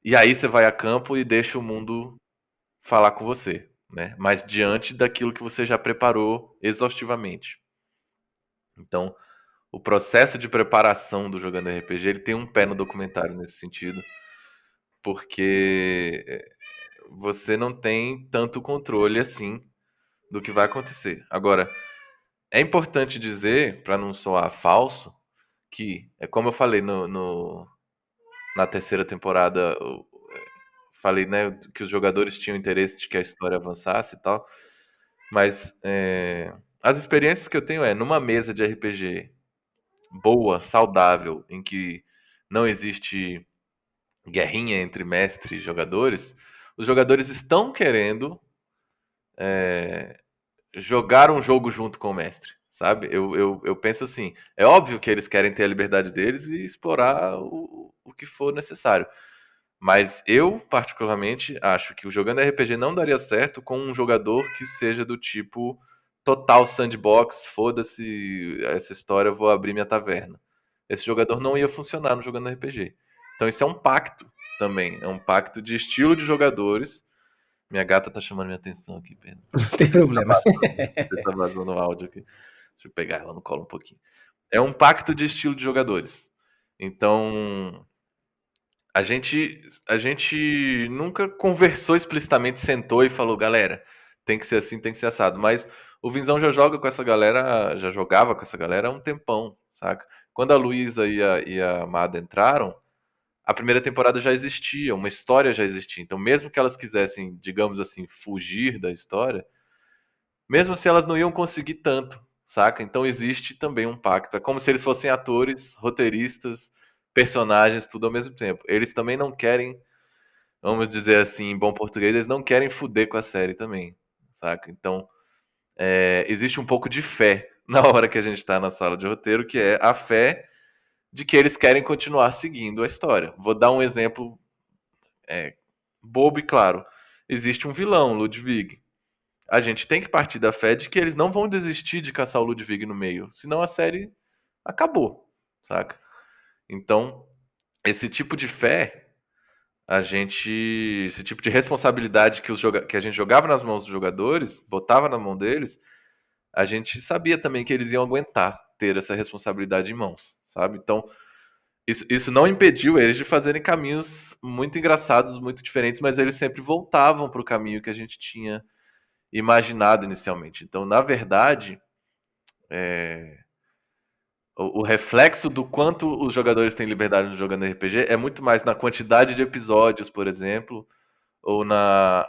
e aí você vai a campo e deixa o mundo falar com você, né? Mas diante daquilo que você já preparou exaustivamente. Então, o processo de preparação do Jogando RPG, ele tem um pé no documentário nesse sentido, porque você não tem tanto controle assim do que vai acontecer. Agora, é importante dizer, para não soar falso, que, é como eu falei na terceira temporada, falei, né, que os jogadores tinham interesse de que a história avançasse e tal, mas as experiências que eu tenho numa mesa de RPG boa, saudável, em que não existe guerrinha entre mestre e jogadores, os jogadores estão querendo jogar um jogo junto com o mestre, sabe? Eu penso assim, é óbvio que eles querem ter a liberdade deles e explorar o que for necessário. Mas eu, particularmente, acho que o jogando RPG não daria certo com um jogador que seja do tipo total sandbox, foda-se essa história, eu vou abrir minha taverna. Esse jogador não ia funcionar no jogando RPG. Então isso é um pacto também, é um pacto de estilo de jogadores. Minha gata tá chamando minha atenção aqui, Pedro. Não tem problema. Você tá vazando o áudio aqui. Deixa eu pegar ela no colo um pouquinho. É um pacto de estilo de jogadores. Então, a gente nunca conversou explicitamente, sentou e falou, galera, tem que ser assim, tem que ser assado. Mas o Vinzão já joga com essa galera, já jogava com essa galera há um tempão, saca? Quando a Luísa e a Amada entraram, a primeira temporada já existia, uma história já existia. Então, mesmo que elas quisessem, digamos assim, fugir da história, mesmo se elas não iam conseguir tanto, saca? Então existe também um pacto. É como se eles fossem atores, roteiristas, personagens, tudo ao mesmo tempo. Eles também não querem, vamos dizer assim, em bom português, eles não querem fuder com a série também, saca? Então existe um pouco de fé na hora que a gente tá na sala de roteiro, que é a fé de que eles querem continuar seguindo a história. Vou dar um exemplo é, bobo e claro. Existe um vilão, Ludwig. A gente tem que partir da fé de que eles não vão desistir de caçar o Ludwig no meio, senão a série acabou, saca? Então, esse tipo de fé, esse tipo de responsabilidade que a gente jogava nas mãos dos jogadores, botava na mão deles, a gente sabia também que eles iam aguentar ter essa responsabilidade em mãos, sabe? Então, isso não impediu eles de fazerem caminhos muito engraçados, muito diferentes, mas eles sempre voltavam para o caminho que a gente tinha imaginado inicialmente. Então, na verdade, o reflexo do quanto os jogadores têm liberdade no jogando RPG é muito mais na quantidade de episódios, por exemplo, ou na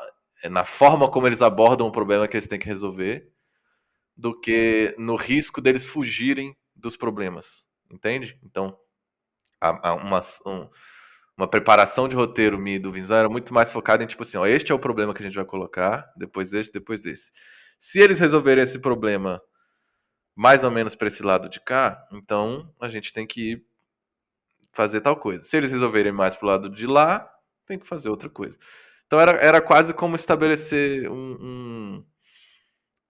forma como eles abordam o problema que eles têm que resolver, do que no risco deles fugirem dos problemas. Entende? Então, há uma preparação de roteiro minha e do Vinzão era muito mais focada em tipo assim, ó, este é o problema que a gente vai colocar, depois este, depois esse. Se eles resolverem esse problema mais ou menos para esse lado de cá, então a gente tem que fazer tal coisa. Se eles resolverem mais pro lado de lá, tem que fazer outra coisa. Então era quase como estabelecer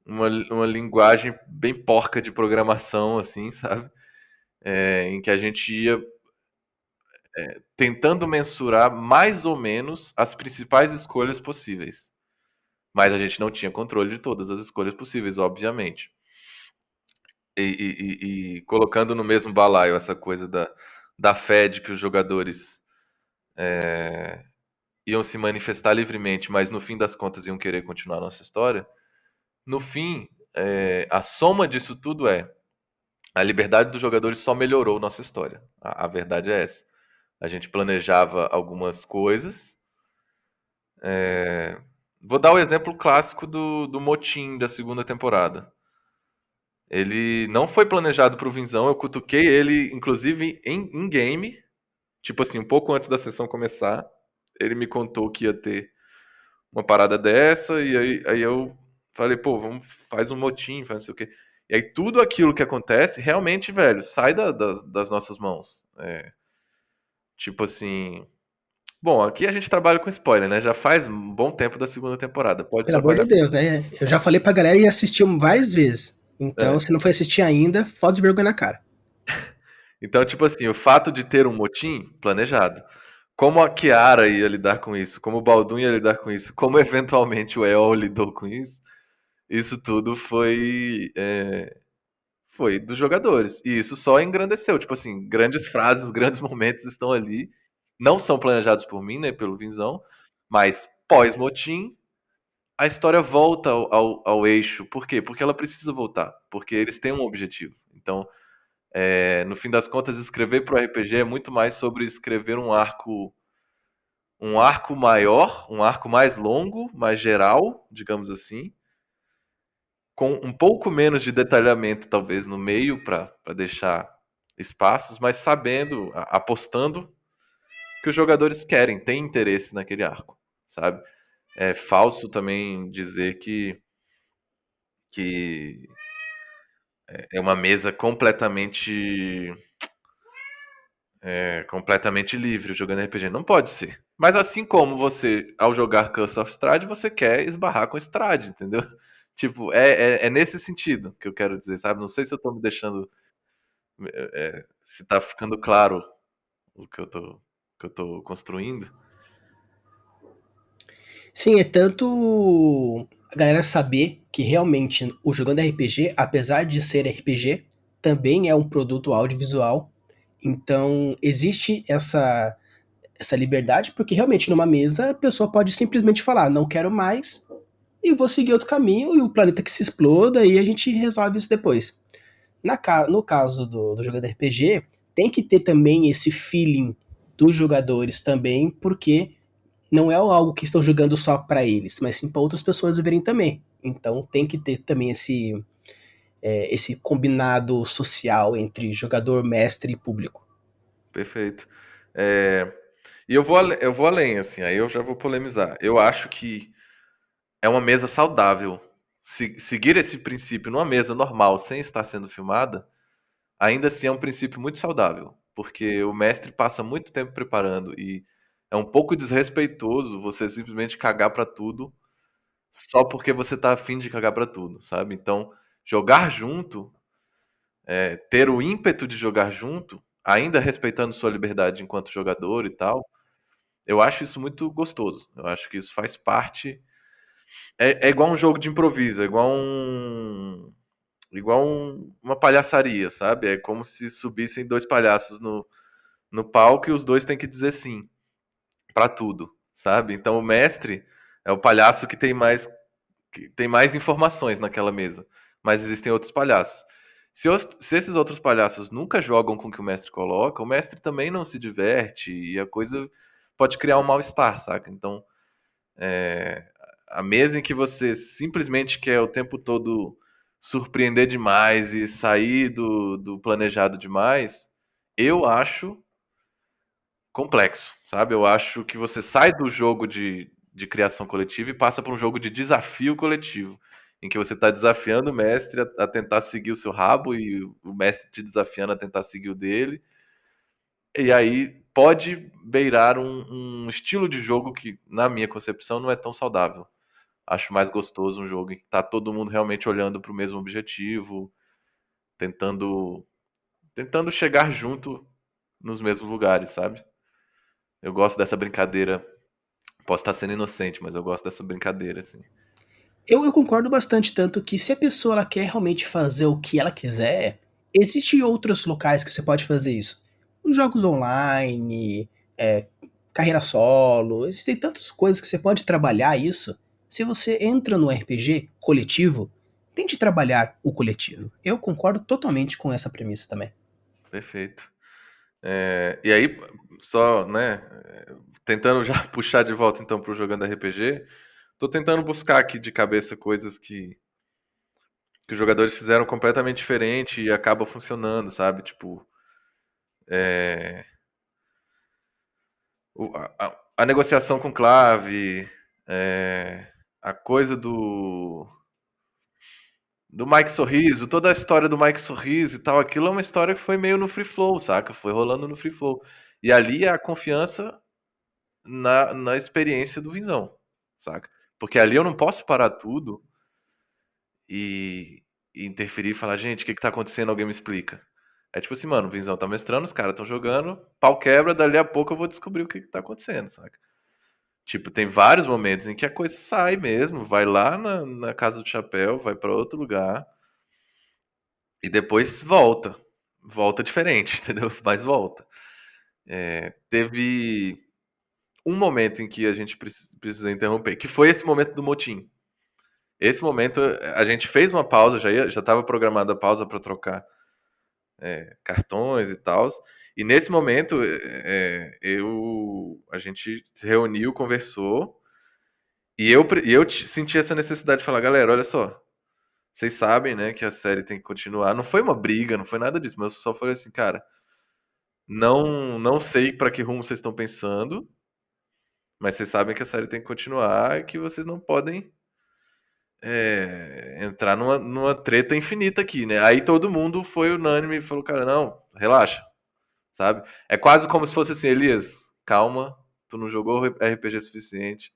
uma linguagem bem porca de programação, assim, sabe? Em que a gente ia tentando mensurar mais ou menos as principais escolhas possíveis. Mas a gente não tinha controle de todas as escolhas possíveis, obviamente. E colocando no mesmo balaio essa coisa da fé de que os jogadores iam se manifestar livremente, mas no fim das contas iam querer continuar a nossa história. No fim, a soma disso tudo é a liberdade dos jogadores só melhorou nossa história. A verdade é essa. A gente planejava algumas coisas. Vou dar o exemplo clássico do motim da segunda temporada. Ele não foi planejado para o Vinzão, eu cutuquei ele, inclusive, em game, tipo assim, um pouco antes da sessão começar. Ele me contou que ia ter uma parada dessa, e aí eu falei, pô, faz um motim, faz não sei o quê. E aí tudo aquilo que acontece, realmente, velho, sai das nossas mãos. Tipo assim. Bom, aqui a gente trabalha com spoiler, né? Já faz um bom tempo da segunda temporada. Pode Pelo amor trabalhar. de Deus, né? Eu já falei pra galera e assistiu várias vezes. Então, É. se não foi assistir ainda, falta de vergonha na cara. Então, tipo assim, o fato de ter um motim planejado. Como a Kiara ia lidar com isso, como o Baldun ia lidar com isso, como eventualmente o El lidou com isso tudo foi dos jogadores. E isso só engrandeceu. Tipo assim, grandes frases, grandes momentos estão ali. Não são planejados por mim, né? Pelo Vinzão. Mas pós-motim, a história volta ao eixo. Por quê? Porque ela precisa voltar. Porque eles têm um objetivo. Então, no fim das contas, escrever pro RPG é muito mais sobre escrever um arco maior, um arco mais longo, mais geral, digamos assim, com um pouco menos de detalhamento, talvez, no meio, para deixar espaços, mas sabendo, apostando que os jogadores querem, têm interesse naquele arco, sabe? É falso também dizer que é uma mesa completamente livre jogando RPG. Não pode ser. Mas assim como você, ao jogar Curse of Strahd, você quer esbarrar com Strahd, entendeu? Tipo, é nesse sentido que eu quero dizer, sabe? Não sei se eu tô me deixando. Se tá ficando claro o que eu tô construindo. Sim, é tanto a galera saber que realmente o Jogando RPG, apesar de ser RPG, também é um produto audiovisual. Então, existe essa liberdade, porque realmente numa mesa a pessoa pode simplesmente falar, não quero mais, e vou seguir outro caminho, e o planeta que se exploda, e a gente resolve isso depois. No caso do Jogando RPG, tem que ter também esse feeling dos jogadores também, porque não é algo que estão jogando só para eles, mas sim para outras pessoas verem também. Então tem que ter também esse combinado social entre jogador, mestre e público. Perfeito. É, e eu vou além, assim, aí eu já vou polemizar. Eu acho que é uma mesa saudável. Seguir esse princípio numa mesa normal, sem estar sendo filmada, ainda assim é um princípio muito saudável. Porque o mestre passa muito tempo preparando e é um pouco desrespeitoso você simplesmente cagar pra tudo só porque você tá afim de cagar pra tudo, sabe? Então, jogar junto, ter o ímpeto de jogar junto, ainda respeitando sua liberdade enquanto jogador e tal, eu acho isso muito gostoso. Eu acho que isso faz parte. É igual um jogo de improviso, é uma palhaçaria, sabe? É como se subissem dois palhaços no palco e os dois têm que dizer sim pra tudo, sabe? Então o mestre é o palhaço que tem mais informações naquela mesa, mas existem outros palhaços. Se esses outros palhaços nunca jogam com o que o mestre coloca, o mestre também não se diverte e a coisa pode criar um mal-estar, saca? Então, a mesa em que você simplesmente quer o tempo todo surpreender demais e sair do planejado demais, eu acho complexo, sabe? Eu acho que você sai do jogo de criação coletiva e passa para um jogo de desafio coletivo, em que você está desafiando o mestre a tentar seguir o seu rabo e o mestre te desafiando a tentar seguir o dele. E aí pode beirar um estilo de jogo que, na minha concepção, não é tão saudável. Acho mais gostoso um jogo em que tá todo mundo realmente olhando para o mesmo objetivo, tentando tentando chegar junto nos mesmos lugares, sabe? Eu gosto dessa brincadeira. Posso estar sendo inocente, mas eu gosto dessa brincadeira, assim. Eu concordo bastante, tanto que se a pessoa ela quer realmente fazer o que ela quiser, existem outros locais que você pode fazer isso. Os jogos online, carreira solo, existem tantas coisas que você pode trabalhar isso. Se você entra no RPG coletivo, tente trabalhar o coletivo. Eu concordo totalmente com essa premissa também. Perfeito. E aí, só, né, tentando já puxar de volta então pro Jogando RPG, tô tentando buscar aqui de cabeça coisas que os jogadores fizeram completamente diferente e acaba funcionando, sabe? Tipo, é, a negociação com clave, é, a coisa do Mike Sorriso, toda a história do Mike Sorriso e tal, aquilo é uma história que foi meio no free flow, saca? Foi rolando no free flow. E ali é a confiança na experiência do Vinzão, saca? Porque ali eu não posso parar tudo e interferir e falar, gente, o que tá acontecendo? Alguém me explica. É tipo assim, mano, o Vinzão tá mestrando, os caras estão jogando, pau quebra, dali a pouco eu vou descobrir o que tá acontecendo, saca? Tipo, tem vários momentos em que a coisa sai mesmo, vai lá na Casa do Chapéu, vai pra outro lugar e depois volta. Volta diferente, entendeu? Mas volta. Teve um momento em que a gente precisa interromper, que foi esse momento do motim. Esse momento a gente fez uma pausa, já estava programada a pausa para trocar cartões e tal. E nesse momento a gente se reuniu, conversou e eu senti essa necessidade de falar, galera, olha só, vocês sabem, né, que a série tem que continuar. Não foi uma briga, não foi nada disso, mas eu só falei assim, cara, não sei para que rumo vocês estão pensando, Mas vocês sabem que a série tem que continuar e que vocês não podem entrar numa treta infinita aqui, né? Aí todo mundo foi unânime e falou, cara, não, relaxa, sabe? É quase como se fosse assim, Elias, calma, tu não jogou RPG suficiente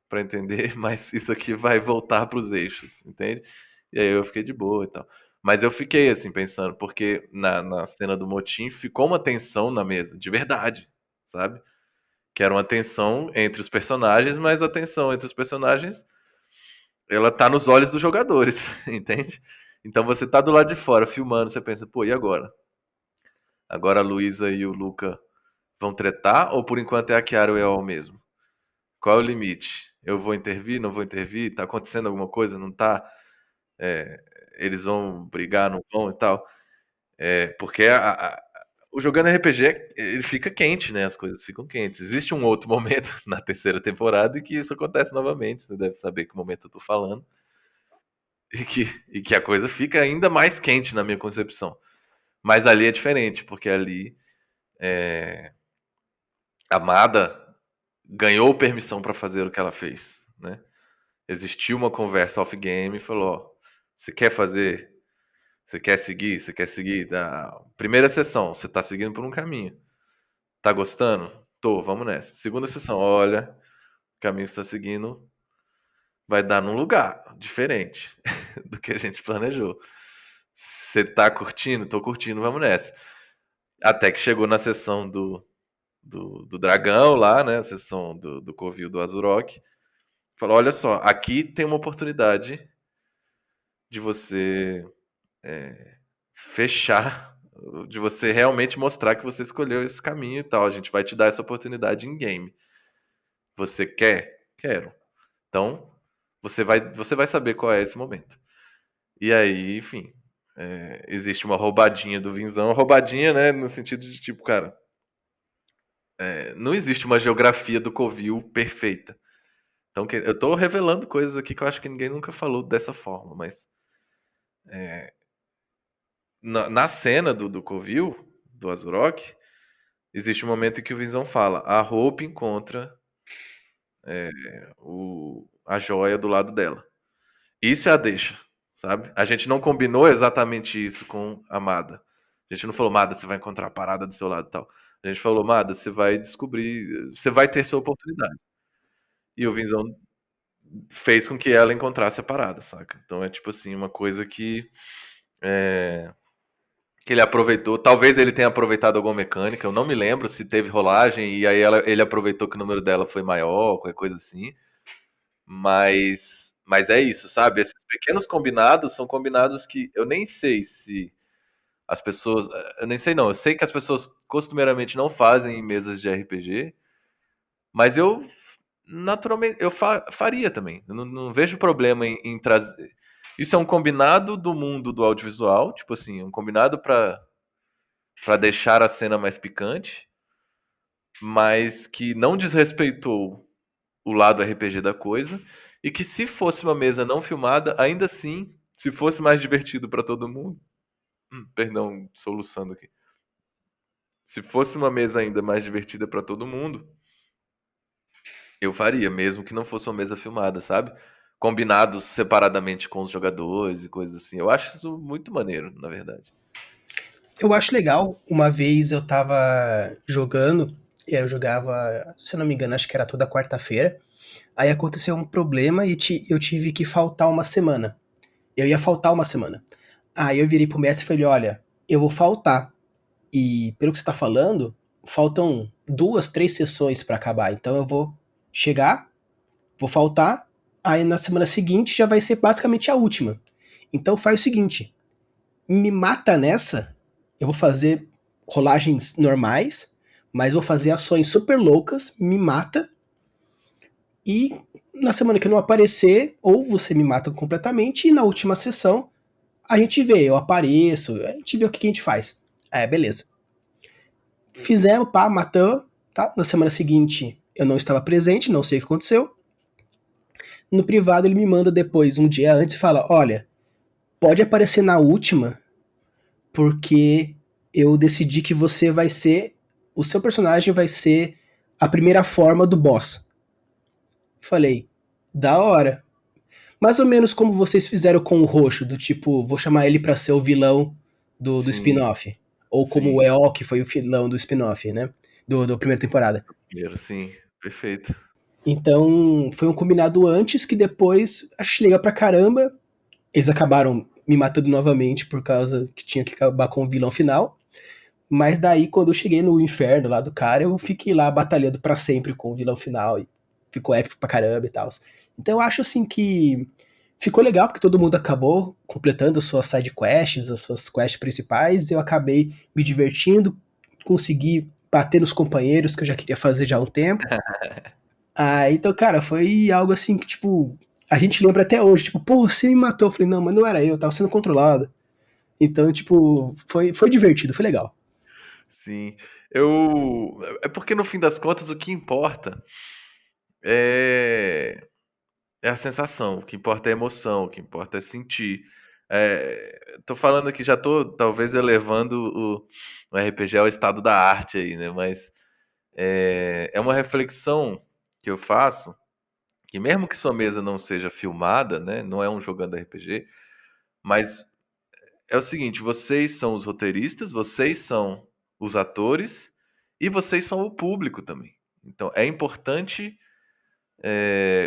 pra entender, mas isso aqui vai voltar pros eixos, entende? E aí eu fiquei de boa e tal. Mas eu fiquei assim pensando, porque na cena do motim ficou uma tensão na mesa, de verdade, sabe? Que era uma tensão entre os personagens, mas a tensão entre os personagens, ela tá nos olhos dos jogadores, entende? Então você tá do lado de fora filmando, você pensa, pô, e agora? Agora a Luísa e o Luca vão tretar ou por enquanto é a Kiara e o El mesmo? Qual é o limite? Eu vou intervir, não vou intervir? Tá acontecendo alguma coisa? Não tá? É, eles vão brigar, não vão e tal? Porque o jogando RPG, ele fica quente, né? As coisas ficam quentes. Existe um outro momento na terceira temporada em que isso acontece novamente. Você deve saber que momento eu tô falando. E que a coisa fica ainda mais quente na minha concepção. Mas ali é diferente, porque ali a Mada ganhou permissão para fazer o que ela fez, né? Existiu uma conversa off-game e falou, ó, você quer fazer, você quer seguir, você quer seguir da primeira sessão, você tá seguindo por um caminho. Tá gostando? Tô, vamos nessa. Segunda sessão, olha, o caminho que você tá seguindo vai dar num lugar diferente do que a gente planejou. Você tá curtindo? Tô curtindo, vamos nessa. Até que chegou na sessão do dragão lá, né? A sessão do Covil do Azurok. Falou, olha só, aqui tem uma oportunidade de você fechar, de você realmente mostrar que você escolheu esse caminho e tal. A gente vai te dar essa oportunidade em game. Você quer? Quero. Então, você vai saber qual é esse momento. E aí, enfim, existe uma roubadinha do Vinzão. Roubadinha, né? No sentido de tipo, cara, não existe uma geografia do Covil perfeita. Então, eu tô revelando coisas aqui que eu acho que ninguém nunca falou dessa forma, mas na cena do Covil, do Azurok, existe um momento em que o Vinzão fala: a Hope encontra a joia do lado dela. Isso é a deixa, sabe? A gente não combinou exatamente isso com a Mada. A gente não falou, Mada, você vai encontrar a parada do seu lado e tal. A gente falou, Mada, você vai descobrir, você vai ter sua oportunidade. E o Vinzão fez com que ela encontrasse a parada, saca? Então é tipo assim, uma coisa que ele aproveitou. Talvez ele tenha aproveitado alguma mecânica, eu não me lembro se teve rolagem e aí ele aproveitou que o número dela foi maior, qualquer coisa assim. Mas é isso, sabe? Esses pequenos combinados são combinados que eu nem sei se as pessoas. Eu nem sei não, eu sei que as pessoas costumeiramente não fazem em mesas de RPG, mas eu naturalmente eu faria também. Eu não vejo problema em trazer. Isso é um combinado do mundo do audiovisual, tipo assim, um combinado para deixar a cena mais picante, mas que não desrespeitou o lado RPG da coisa, e que se fosse uma mesa não filmada, ainda assim, se fosse mais divertido para todo mundo, perdão, soluçando aqui. Se fosse uma mesa ainda mais divertida para todo mundo, eu faria, mesmo que não fosse uma mesa filmada, sabe? Combinados separadamente com os jogadores e coisas assim. Eu acho isso muito maneiro, na verdade. Eu acho legal, uma vez eu tava jogando, e aí eu jogava, se eu não me engano, acho que era toda quarta-feira. Aí aconteceu um problema e eu tive que faltar uma semana. Eu ia faltar uma semana. Aí eu virei pro mestre e falei, olha, eu vou faltar. E pelo que você tá falando, faltam 2, 3 sessões pra acabar. Então eu vou chegar, vou faltar, aí na semana seguinte já vai ser basicamente a última. Então faz o seguinte, me mata nessa, eu vou fazer rolagens normais, mas vou fazer ações super loucas, me mata, e na semana que eu não aparecer, ou você me mata completamente, e na última sessão a gente vê, eu apareço, a gente vê o que a gente faz. Beleza. Fizemos, pá, matamos, tá? Na semana seguinte eu não estava presente, não sei o que aconteceu. No privado ele me manda depois, um dia antes, e fala, olha, pode aparecer na última, porque eu decidi que você vai ser, o seu personagem vai ser a primeira forma do boss. Falei, da hora. Mais ou menos como vocês fizeram com o Roxo, do tipo, vou chamar ele pra ser o vilão do Sim, spin-off. Ou como o sim. EO, que foi o vilão do spin-off, né? Do primeira temporada. Primeiro, sim. Perfeito. Então, foi um combinado antes que depois achei legal pra caramba. Eles acabaram me matando novamente por causa que tinha que acabar com o vilão final. Mas daí, quando eu cheguei no inferno lá do cara, eu fiquei lá batalhando pra sempre com o vilão final. E ficou épico pra caramba e tal. Então eu acho assim que ficou legal, porque todo mundo acabou completando as suas side quests, as suas quests principais. Eu acabei me divertindo, consegui bater nos companheiros que eu já queria fazer já há um tempo. Ah, então, cara, foi algo assim que, tipo, a gente lembra até hoje. Tipo, pô, você me matou. Eu falei, não, mas não era eu, tava sendo controlado. Então, tipo, foi divertido, foi legal. Sim. Eu. É porque no fim das contas o que importa é, é a sensação, o que importa é a emoção, o que importa é sentir. Tô falando aqui, já tô talvez elevando o RPG ao estado da arte aí, né? Mas é uma reflexão que eu faço, que mesmo que sua mesa não seja filmada, né? Não é um jogando RPG, mas é o seguinte, vocês são os roteiristas, vocês são os atores e vocês são o público também. Então é importante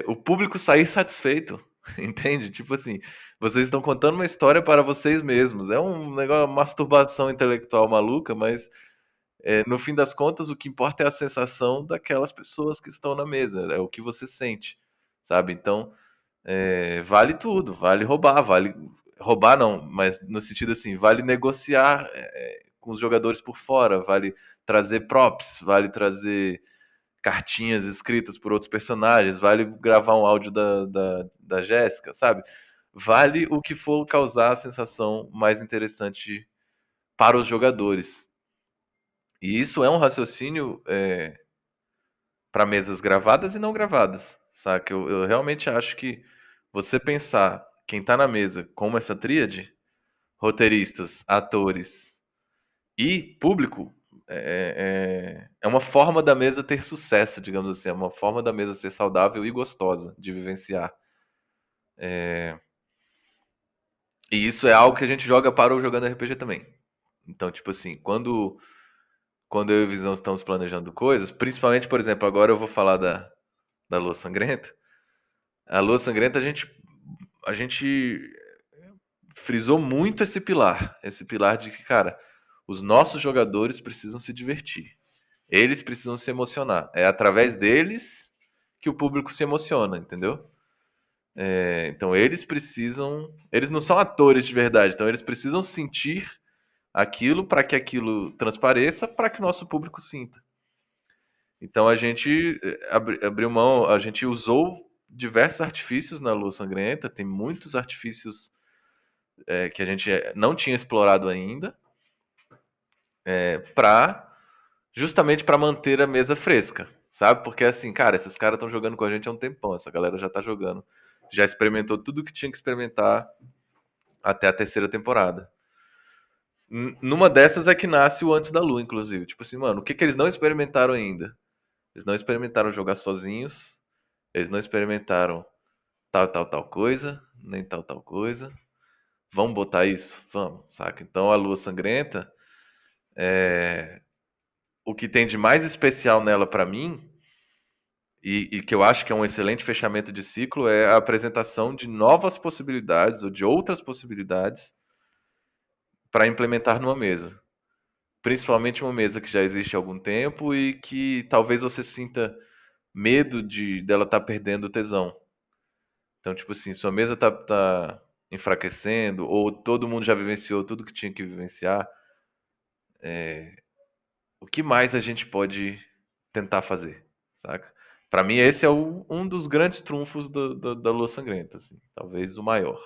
o público sair satisfeito, entende? Tipo assim, vocês estão contando uma história para vocês mesmos. É um negócio, uma masturbação intelectual maluca, mas no fim das contas o que importa é a sensação daquelas pessoas que estão na mesa, é o que você sente, sabe? Então vale tudo, vale roubar, vale roubar não, mas no sentido assim, vale negociar com os jogadores por fora, vale trazer props, vale trazer cartinhas escritas por outros personagens, vale gravar um áudio da Jéssica, sabe? Vale o que for causar a sensação mais interessante para os jogadores. E isso é um raciocínio para mesas gravadas e não gravadas, saca? Eu realmente acho que você pensar quem tá na mesa como essa tríade, roteiristas, atores e público, é uma forma da mesa ter sucesso, digamos assim, é uma forma da mesa ser saudável e gostosa de vivenciar. E isso é algo que a gente joga para o jogando RPG também. Então, tipo assim, quando eu e o Visão estamos planejando coisas, principalmente, por exemplo, agora eu vou falar da Lua Sangrenta. A Lua Sangrenta a gente frisou muito esse pilar de que, cara, os nossos jogadores precisam se divertir. Eles precisam se emocionar. É através deles que o público se emociona, entendeu? Então eles precisam. Eles não são atores de verdade, então eles precisam sentir aquilo para que aquilo transpareça, para que o nosso público sinta. Então a gente abriu mão, a gente usou diversos artifícios na Lua Sangrenta, tem muitos artifícios que a gente não tinha explorado ainda, para justamente para manter a mesa fresca, sabe? Porque assim, cara, esses caras estão jogando com a gente há um tempão, essa galera já tá jogando, já experimentou tudo que tinha que experimentar até a terceira temporada. Numa dessas é que nasce o Antes da Lua, inclusive. Tipo assim, mano, o que que eles não experimentaram ainda? Eles não experimentaram jogar sozinhos, eles não experimentaram tal coisa, nem tal coisa. Vamos botar isso? Vamos, saca? Então a Lua Sangrenta, o que tem de mais especial nela pra mim, e que eu acho que é um excelente fechamento de ciclo, é a apresentação de novas possibilidades ou de outras possibilidades para implementar numa mesa. Principalmente uma mesa que já existe há algum tempo e que talvez você sinta medo de dela estar perdendo o tesão. Então, tipo assim, sua mesa tá enfraquecendo, ou todo mundo já vivenciou tudo que tinha que vivenciar, o que mais a gente pode tentar fazer, saca? Pra mim, esse é um dos grandes trunfos da Lua Sangrenta, assim, talvez o maior.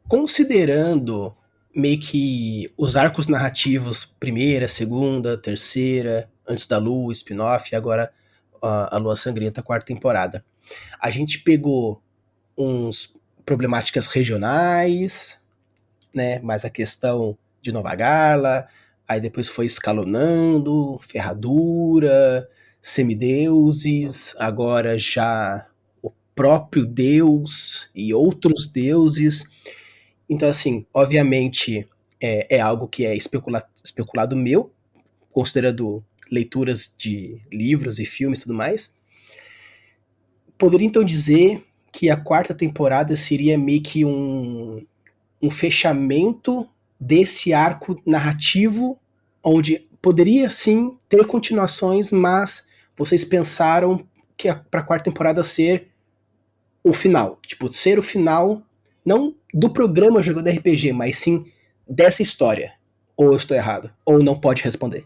Considerando meio que os arcos narrativos, primeira, segunda, terceira, Antes da Lua, spin-off, e agora a Lua Sangrenta, quarta temporada. A gente pegou uns problemáticas regionais, né? Mais a questão de Nova Garla, aí depois foi escalonando, ferradura, semideuses, agora já próprio Deus e outros deuses. Então, assim, obviamente é algo que é especulado meu, considerando leituras de livros e filmes e tudo mais. Poderia então dizer que a quarta temporada seria meio que um fechamento desse arco narrativo, onde poderia sim ter continuações, mas vocês pensaram que para a quarta temporada ser o final. Tipo, ser o final, não do programa jogando RPG, mas sim dessa história. Ou eu estou errado? Ou não pode responder?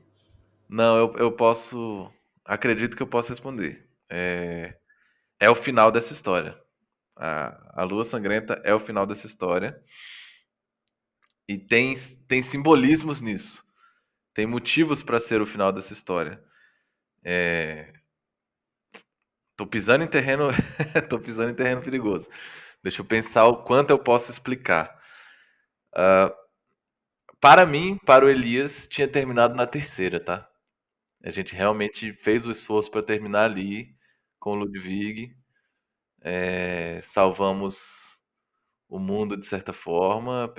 Não, eu posso. Acredito que eu posso responder. É o final dessa história. A Lua Sangrenta é o final dessa história. E tem simbolismos nisso. Tem motivos para ser o final dessa história. Tô pisando em terreno. Tô pisando em terreno perigoso. Deixa eu pensar o quanto eu posso explicar. Para mim, para o Elias, tinha terminado na terceira, tá? A gente realmente fez o esforço para terminar ali com o Ludwig. Salvamos o mundo de certa forma.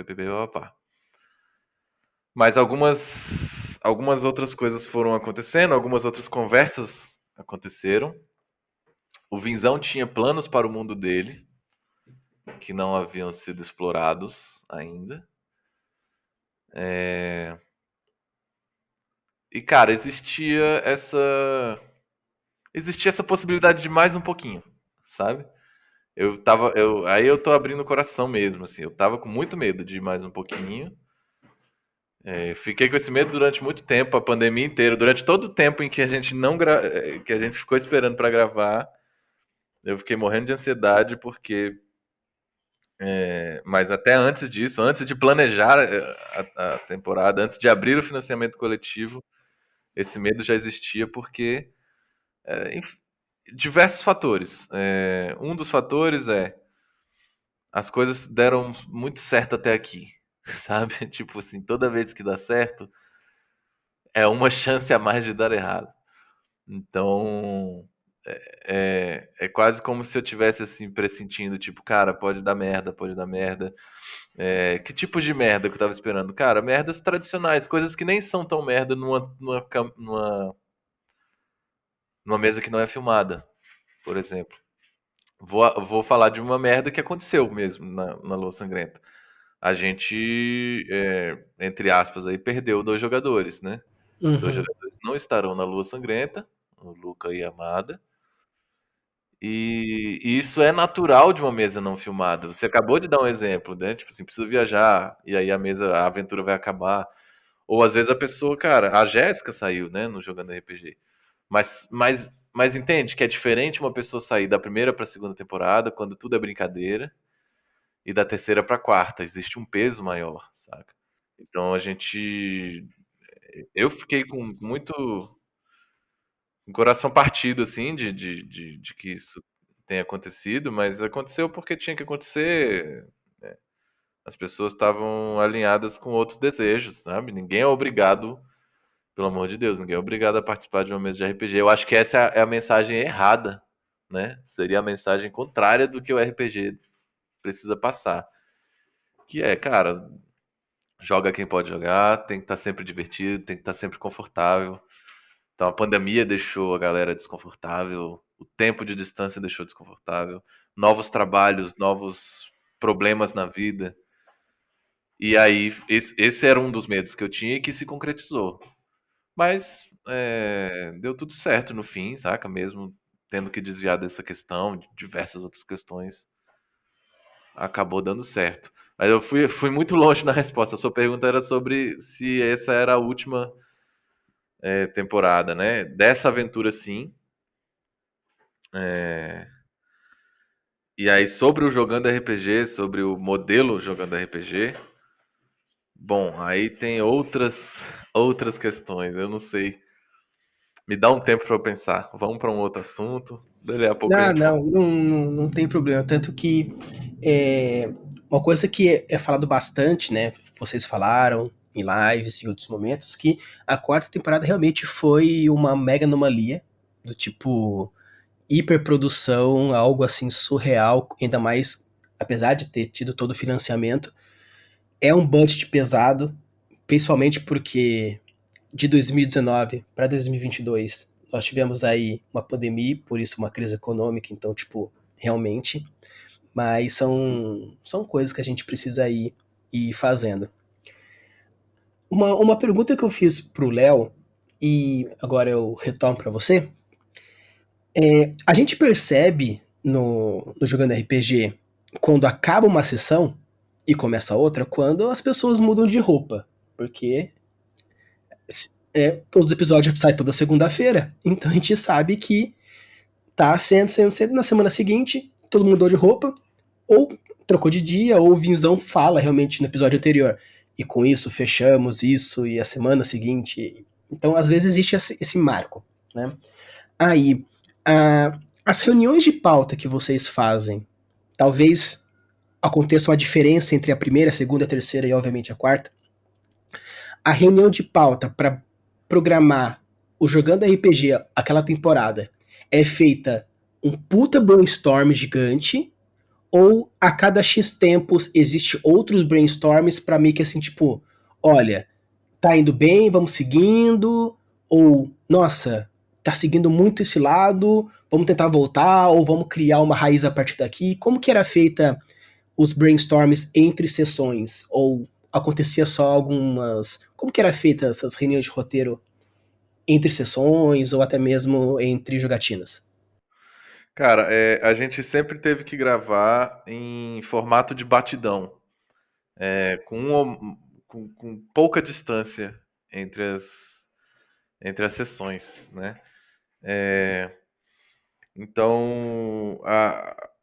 Pá. Mas algumas outras coisas foram acontecendo, algumas outras conversas aconteceram. O Vinzão tinha planos para o mundo dele que não haviam sido explorados ainda. E cara, existia essa possibilidade de mais um pouquinho, sabe? Aí eu tô abrindo o coração mesmo, assim. Eu tava com muito medo de ir mais um pouquinho. Fiquei com esse medo durante muito tempo, a pandemia inteira, durante todo o tempo em que a gente não que a gente ficou esperando pra gravar, eu fiquei morrendo de ansiedade porque, mas até antes disso, antes de planejar a temporada, antes de abrir o financiamento coletivo, esse medo já existia porque diversos fatores. Um dos fatores é as coisas deram muito certo até aqui, sabe? Tipo assim, toda vez que dá certo, é uma chance a mais de dar errado. Então, é quase como se eu tivesse assim pressentindo, tipo, cara, pode dar merda, pode dar merda. Que tipo de merda que eu tava esperando? Cara, merdas tradicionais, coisas que nem são tão merda numa mesa que não é filmada, por exemplo. Vou falar de uma merda que aconteceu mesmo na Lua Sangrenta. A gente, entre aspas, aí, perdeu dois jogadores, né? Dois Uhum. jogadores não estarão na Lua Sangrenta, o Luca e a Amada. E isso é natural de uma mesa não filmada. Você acabou de dar um exemplo, né? Tipo assim, precisa viajar, e aí a aventura vai acabar. Ou às vezes a pessoa, cara, a Jéssica saiu, né, no Jogando RPG. Mas entende que é diferente uma pessoa sair da primeira pra segunda temporada, quando tudo é brincadeira, e da terceira pra quarta. Existe um peso maior, saca? Então a gente. Eu fiquei com muito. Com o coração partido, assim, de que isso tenha acontecido, mas aconteceu porque tinha que acontecer. As pessoas estavam alinhadas com outros desejos, sabe? Ninguém é obrigado, pelo amor de Deus, ninguém é obrigado a participar de uma mesa de RPG. Eu acho que essa é a mensagem errada, né? Seria a mensagem contrária do que o RPG precisa passar. Que é, cara, joga quem pode jogar, tem que estar sempre divertido, tem que estar sempre confortável. Então a pandemia deixou a galera desconfortável, o tempo de distância deixou desconfortável, novos trabalhos, novos problemas na vida. E aí, esse era um dos medos que eu tinha e que se concretizou. Mas deu tudo certo no fim, saca? Mesmo tendo que desviar dessa questão, de diversas outras questões, acabou dando certo. Mas eu fui muito longe na resposta. A sua pergunta era sobre se essa era a última temporada, né? Dessa aventura, sim. E aí, sobre o Jogando RPG, sobre o modelo Jogando RPG, bom, aí tem outras questões. Eu não sei. Me dá um tempo para eu pensar. Vamos para um outro assunto. Dali a pouco a Não, gente fala. não, não, não, não tem problema. Tanto que uma coisa que é falado bastante, né? Vocês falaram em lives, em outros momentos, que a quarta temporada realmente foi uma mega anomalia. Do tipo, hiperprodução, algo assim surreal, ainda mais, apesar de ter tido todo o financiamento, é um budget pesado, principalmente porque de 2019 para 2022 nós tivemos aí uma pandemia, por isso uma crise econômica, então, tipo, realmente, mas são coisas que a gente precisa ir fazendo. Uma pergunta que eu fiz pro Léo, e agora eu retorno para você, a gente percebe no jogando RPG, quando acaba uma sessão e começa outra, quando as pessoas mudam de roupa. Porque todos os episódios saem toda segunda-feira. Então a gente sabe que tá sendo na semana seguinte, todo mundo mudou de roupa, ou trocou de dia, ou o Vinzão fala realmente no episódio anterior. E com isso fechamos isso, e a semana seguinte. Então, às vezes, existe esse marco. Né? Aí, as reuniões de pauta que vocês fazem, talvez aconteça uma diferença entre a primeira, a segunda, a terceira e, obviamente, a quarta. A reunião de pauta para programar o Jogando RPG, aquela temporada, é feita um puta brainstorm gigante, ou a cada X tempos existe outros brainstorms para meio que assim, tipo, olha, tá indo bem, vamos seguindo, ou, nossa, tá seguindo muito esse lado, vamos tentar voltar, ou vamos criar uma raiz a partir daqui. Como que era feita os brainstorms entre sessões? Ou acontecia só algumas... Como que era feita essas reuniões de roteiro entre sessões, ou até mesmo entre jogatinas? Cara, a gente sempre teve que gravar em formato de batidão, com pouca distância entre entre as sessões, né? Então,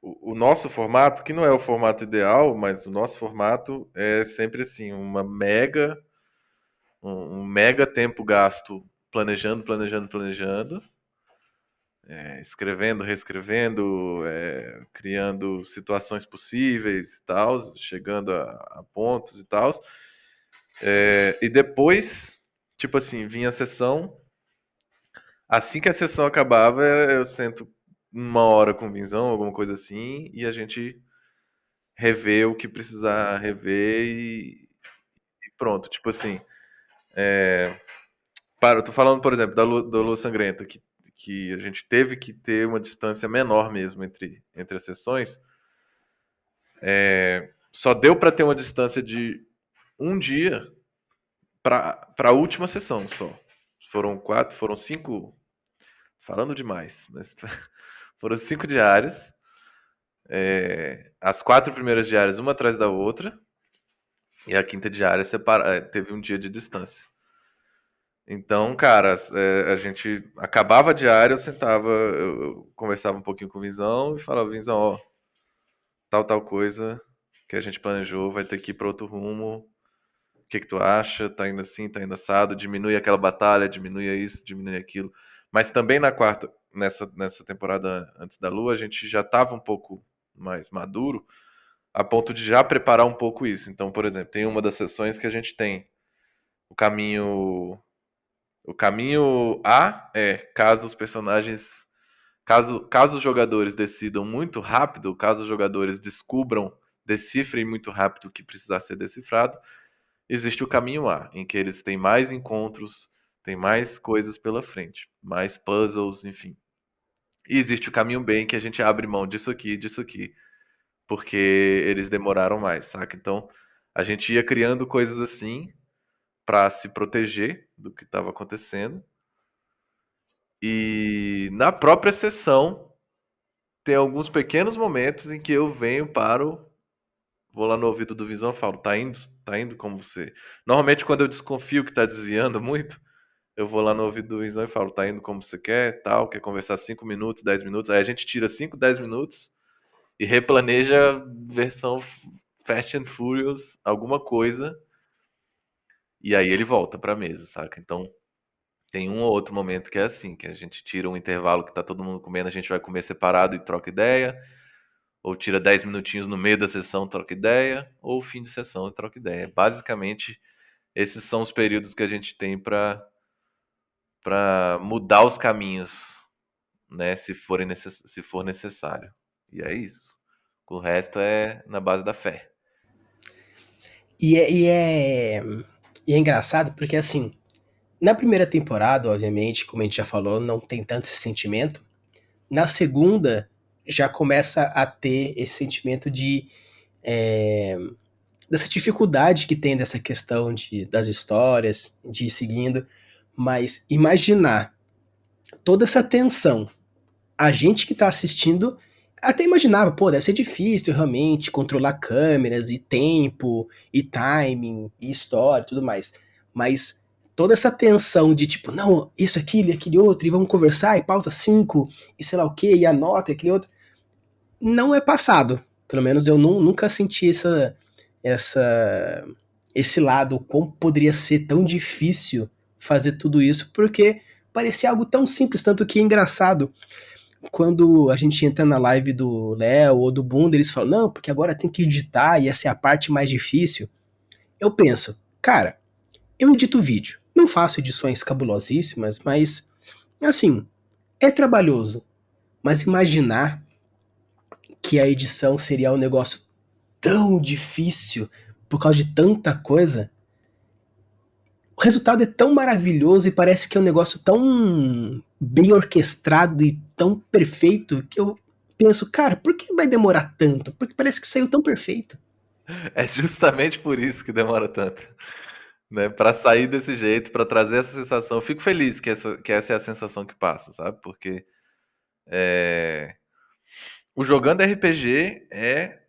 o nosso formato, que não é o formato ideal, mas o nosso formato é sempre assim, um mega tempo gasto planejando, planejando, planejando, escrevendo, reescrevendo, criando situações possíveis e tal, chegando a pontos e tal. E depois, tipo assim, vinha a sessão. Assim que a sessão acabava, eu sento uma hora com o Vinzão, alguma coisa assim, e a gente revê o que precisar rever e pronto. Tipo assim, eu tô falando, por exemplo, da Lua Sangrenta, que a gente teve que ter uma distância menor mesmo entre as sessões. Só deu pra ter uma distância de um dia pra última sessão só. Foram quatro, foram cinco, falando demais, mas foram cinco diárias. As quatro primeiras diárias, uma atrás da outra, e a quinta diária teve um dia de distância. Então, cara, a gente acabava a diária, eu conversava um pouquinho com o Vinzão e falava, Vinzão, ó, tal coisa que a gente planejou vai ter que ir para outro rumo. O que que tu acha? Tá indo assim, tá indo assado, diminui aquela batalha, diminui isso, diminui aquilo. Mas também na quarta, nessa temporada antes da Lua, a gente já estava um pouco mais maduro, a ponto de já preparar um pouco isso. Então, por exemplo, tem uma das sessões que a gente tem o caminho. O caminho A é caso os personagens. Caso os jogadores decidam muito rápido, caso os jogadores decifrem muito rápido o que precisar ser decifrado, existe o caminho A, em que eles têm mais encontros, têm mais coisas pela frente, mais puzzles, enfim. E existe o caminho B, em que a gente abre mão disso aqui, porque eles demoraram mais, saca? Então, a gente ia criando coisas assim para se proteger do que estava acontecendo. E na própria sessão tem alguns pequenos momentos em que eu venho, paro, vou lá no ouvido do Visão e falo, tá indo como você. Normalmente quando eu desconfio que tá desviando muito, eu vou lá no ouvido do Visão e falo, tá indo como você quer, tal, quer conversar 5 minutos, 10 minutos. Aí a gente tira 5, 10 minutos e replaneja versão Fast and Furious, alguma coisa, e aí ele volta pra mesa, saca? Então tem um ou outro momento que é assim, que a gente tira um intervalo que tá todo mundo comendo, a gente vai comer separado e troca ideia, ou tira 10 minutinhos no meio da sessão, troca ideia, ou fim de sessão e troca ideia. Basicamente, esses são os períodos que a gente tem pra mudar os caminhos né, se for necessário. E é isso. O resto é na base da fé. E é, e é, e é engraçado porque, assim, na primeira temporada, obviamente, como a gente já falou, não tem tanto esse sentimento. Na segunda, já começa a ter esse sentimento de é, dessa dificuldade que tem dessa questão das histórias, de ir seguindo. Mas imaginar toda essa tensão, a gente que tá assistindo até imaginava, pô, deve ser difícil realmente controlar câmeras e tempo e timing e história e tudo mais. Mas toda essa tensão de tipo, não, isso, aquilo e aquele outro, e vamos conversar, e pausa 5 e sei lá o que, e anota e aquele outro, não é passado. Pelo menos eu nunca senti essa, esse lado, como poderia ser tão difícil fazer tudo isso, porque parecia algo tão simples, tanto que é engraçado quando a gente entra na live do Léo ou do Bunda, eles falam, não, porque agora tem que editar e essa é a parte mais difícil. Eu penso, cara, eu edito vídeo. Não faço edições cabulosíssimas, mas, assim, é trabalhoso. Mas imaginar que a edição seria um negócio tão difícil por causa de tanta coisa, o resultado é tão maravilhoso e parece que é um negócio tão bem orquestrado e tão perfeito que eu penso, cara, por que vai demorar tanto? Porque parece que saiu tão perfeito. É justamente por isso que demora tanto, né? Para sair desse jeito, para trazer essa sensação. Eu fico feliz que essa é a sensação que passa, sabe? Porque é, o jogando RPG é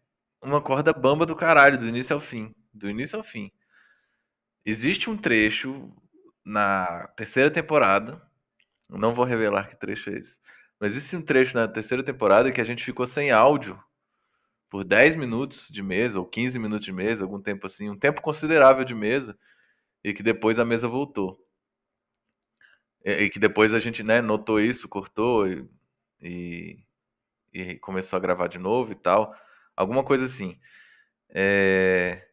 uma corda bamba do caralho, do início ao fim. Do início ao fim. Existe um trecho na terceira temporada, não vou revelar que trecho é esse, mas existe um trecho na terceira temporada que a gente ficou sem áudio por 10 minutos de mesa, ou 15 minutos de mesa, algum tempo assim, um tempo considerável de mesa, e que depois a mesa voltou. E que depois a gente, né, notou isso, cortou e, e começou a gravar de novo e tal. Alguma coisa assim. É,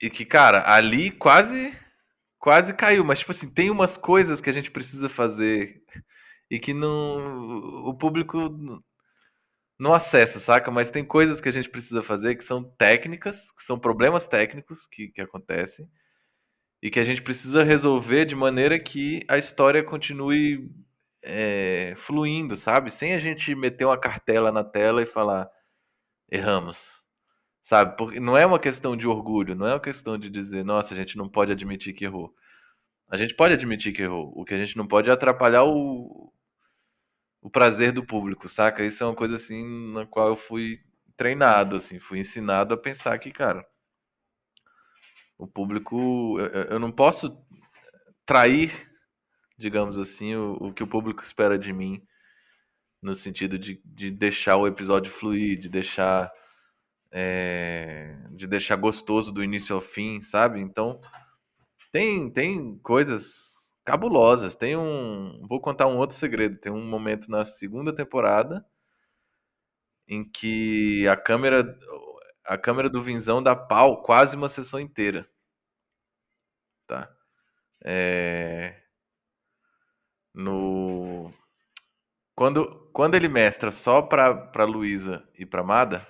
e que, cara, ali quase caiu, mas tipo assim, tem umas coisas que a gente precisa fazer e que não o público não acessa, saca? Mas tem coisas que a gente precisa fazer que são técnicas, que são problemas técnicos que acontecem e que a gente precisa resolver de maneira que a história continue fluindo, sabe? Sem a gente meter uma cartela na tela e falar erramos, sabe? Porque não é uma questão de orgulho, não é uma questão de dizer, nossa, a gente não pode admitir que errou. A gente pode admitir que errou. O que a gente não pode é atrapalhar o prazer do público, saca? Isso é uma coisa assim na qual eu fui treinado, assim, fui ensinado a pensar que, cara, o público, eu não posso trair, digamos assim, o que o público espera de mim, no sentido de deixar o episódio fluir, de deixar gostoso do início ao fim, sabe? Então, tem coisas cabulosas. Vou contar um outro segredo. Tem um momento na segunda temporada em que a câmera do Vinzão dá pau quase uma sessão inteira, tá? É, no quando ele mestra só pra Luísa e pra Mada,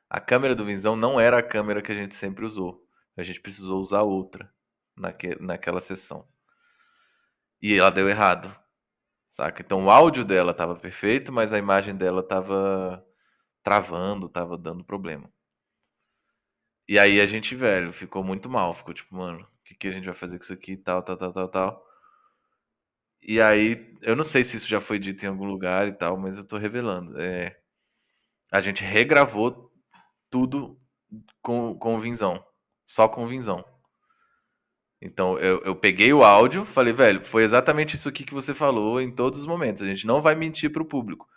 a câmera do Vinzão não era a câmera que a gente sempre usou. A gente precisou usar outra naquela sessão. E ela deu errado, saca? Então o áudio dela tava perfeito, mas a imagem dela tava travando, tava dando problema. E aí a gente, velho, ficou muito mal. Ficou tipo, mano, o que, que a gente vai fazer com isso aqui? Tal, tal, tal, tal, tal. E aí, eu não sei se isso já foi dito em algum lugar e tal, mas eu tô revelando. A gente regravou tudo com o Vinzão. Só com o Vinzão. Então eu peguei o áudio, falei, velho, foi exatamente isso aqui que você falou em todos os momentos. A gente não vai mentir pro público.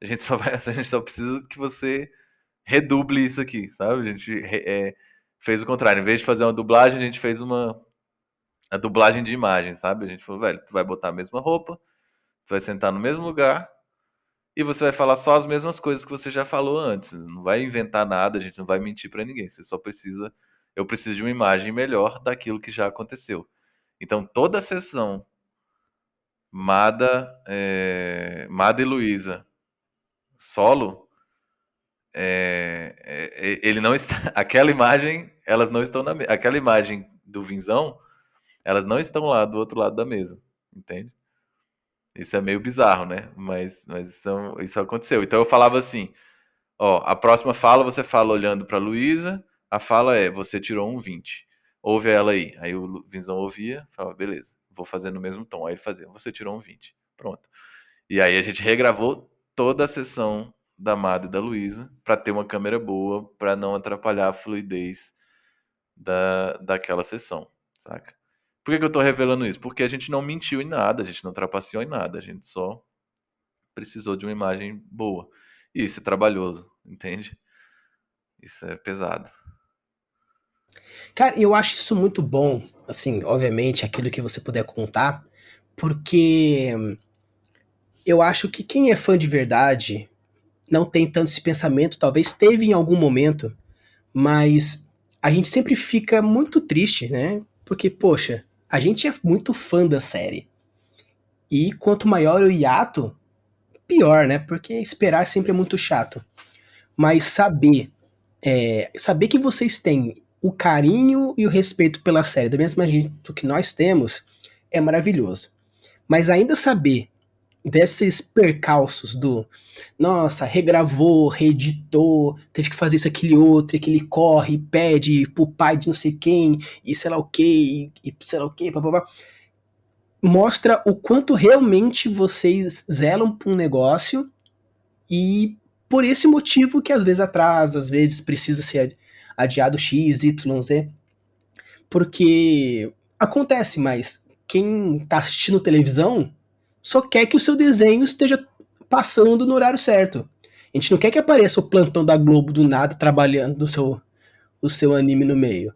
A gente só precisa que você reduble isso aqui, sabe? A gente fez o contrário. Em vez de fazer uma dublagem, a gente fez a dublagem de imagem, sabe? A gente falou, velho, tu vai botar a mesma roupa, tu vai sentar no mesmo lugar e você vai falar só as mesmas coisas que você já falou antes. Não vai inventar nada, a gente não vai mentir pra ninguém. Você só precisa, eu preciso de uma imagem melhor daquilo que já aconteceu. Então toda a sessão Mada e Luísa solo, ele não está. Aquela imagem, elas não estão na mesa. Aquela imagem do Vinzão, elas não estão lá do outro lado da mesa. Entende? Isso é meio bizarro, né? Mas isso aconteceu. Então eu falava assim: ó, a próxima fala você fala olhando pra Luísa, a fala é: você tirou um 20. Ouve ela aí. Aí o Vinzão ouvia, falava: beleza, vou fazer no mesmo tom. Aí ele fazia: você tirou um 20. Pronto. E aí a gente regravou toda a sessão da Mada e da Luísa pra ter uma câmera boa, pra não atrapalhar a fluidez daquela sessão, saca? Por que que eu tô revelando isso? Porque a gente não mentiu em nada, a gente não trapaceou em nada, a gente só precisou de uma imagem boa. E isso é trabalhoso, entende? Isso é pesado. Cara, eu acho isso muito bom, assim, obviamente, aquilo que você puder contar, porque eu acho que quem é fã de verdade não tem tanto esse pensamento, talvez teve em algum momento, mas a gente sempre fica muito triste, né? Porque, poxa, a gente é muito fã da série. E quanto maior o hiato, pior, né? Porque esperar sempre é muito chato. Mas saber que vocês têm o carinho e o respeito pela série, do mesmo jeito que nós temos, é maravilhoso. Mas ainda saber desses percalços do nossa, regravou, reeditou, teve que fazer isso, aquele outro, e que ele corre, pede pro pai de não sei quem, e sei lá o que, e sei lá o que, papapá. Mostra o quanto realmente vocês zelam pra um negócio e por esse motivo que às vezes atrasa, às vezes precisa ser adiado X, Y, Z, porque acontece, mas quem tá assistindo televisão só quer que o seu desenho esteja passando no horário certo. A gente não quer que apareça o plantão da Globo do nada trabalhando o seu anime no meio.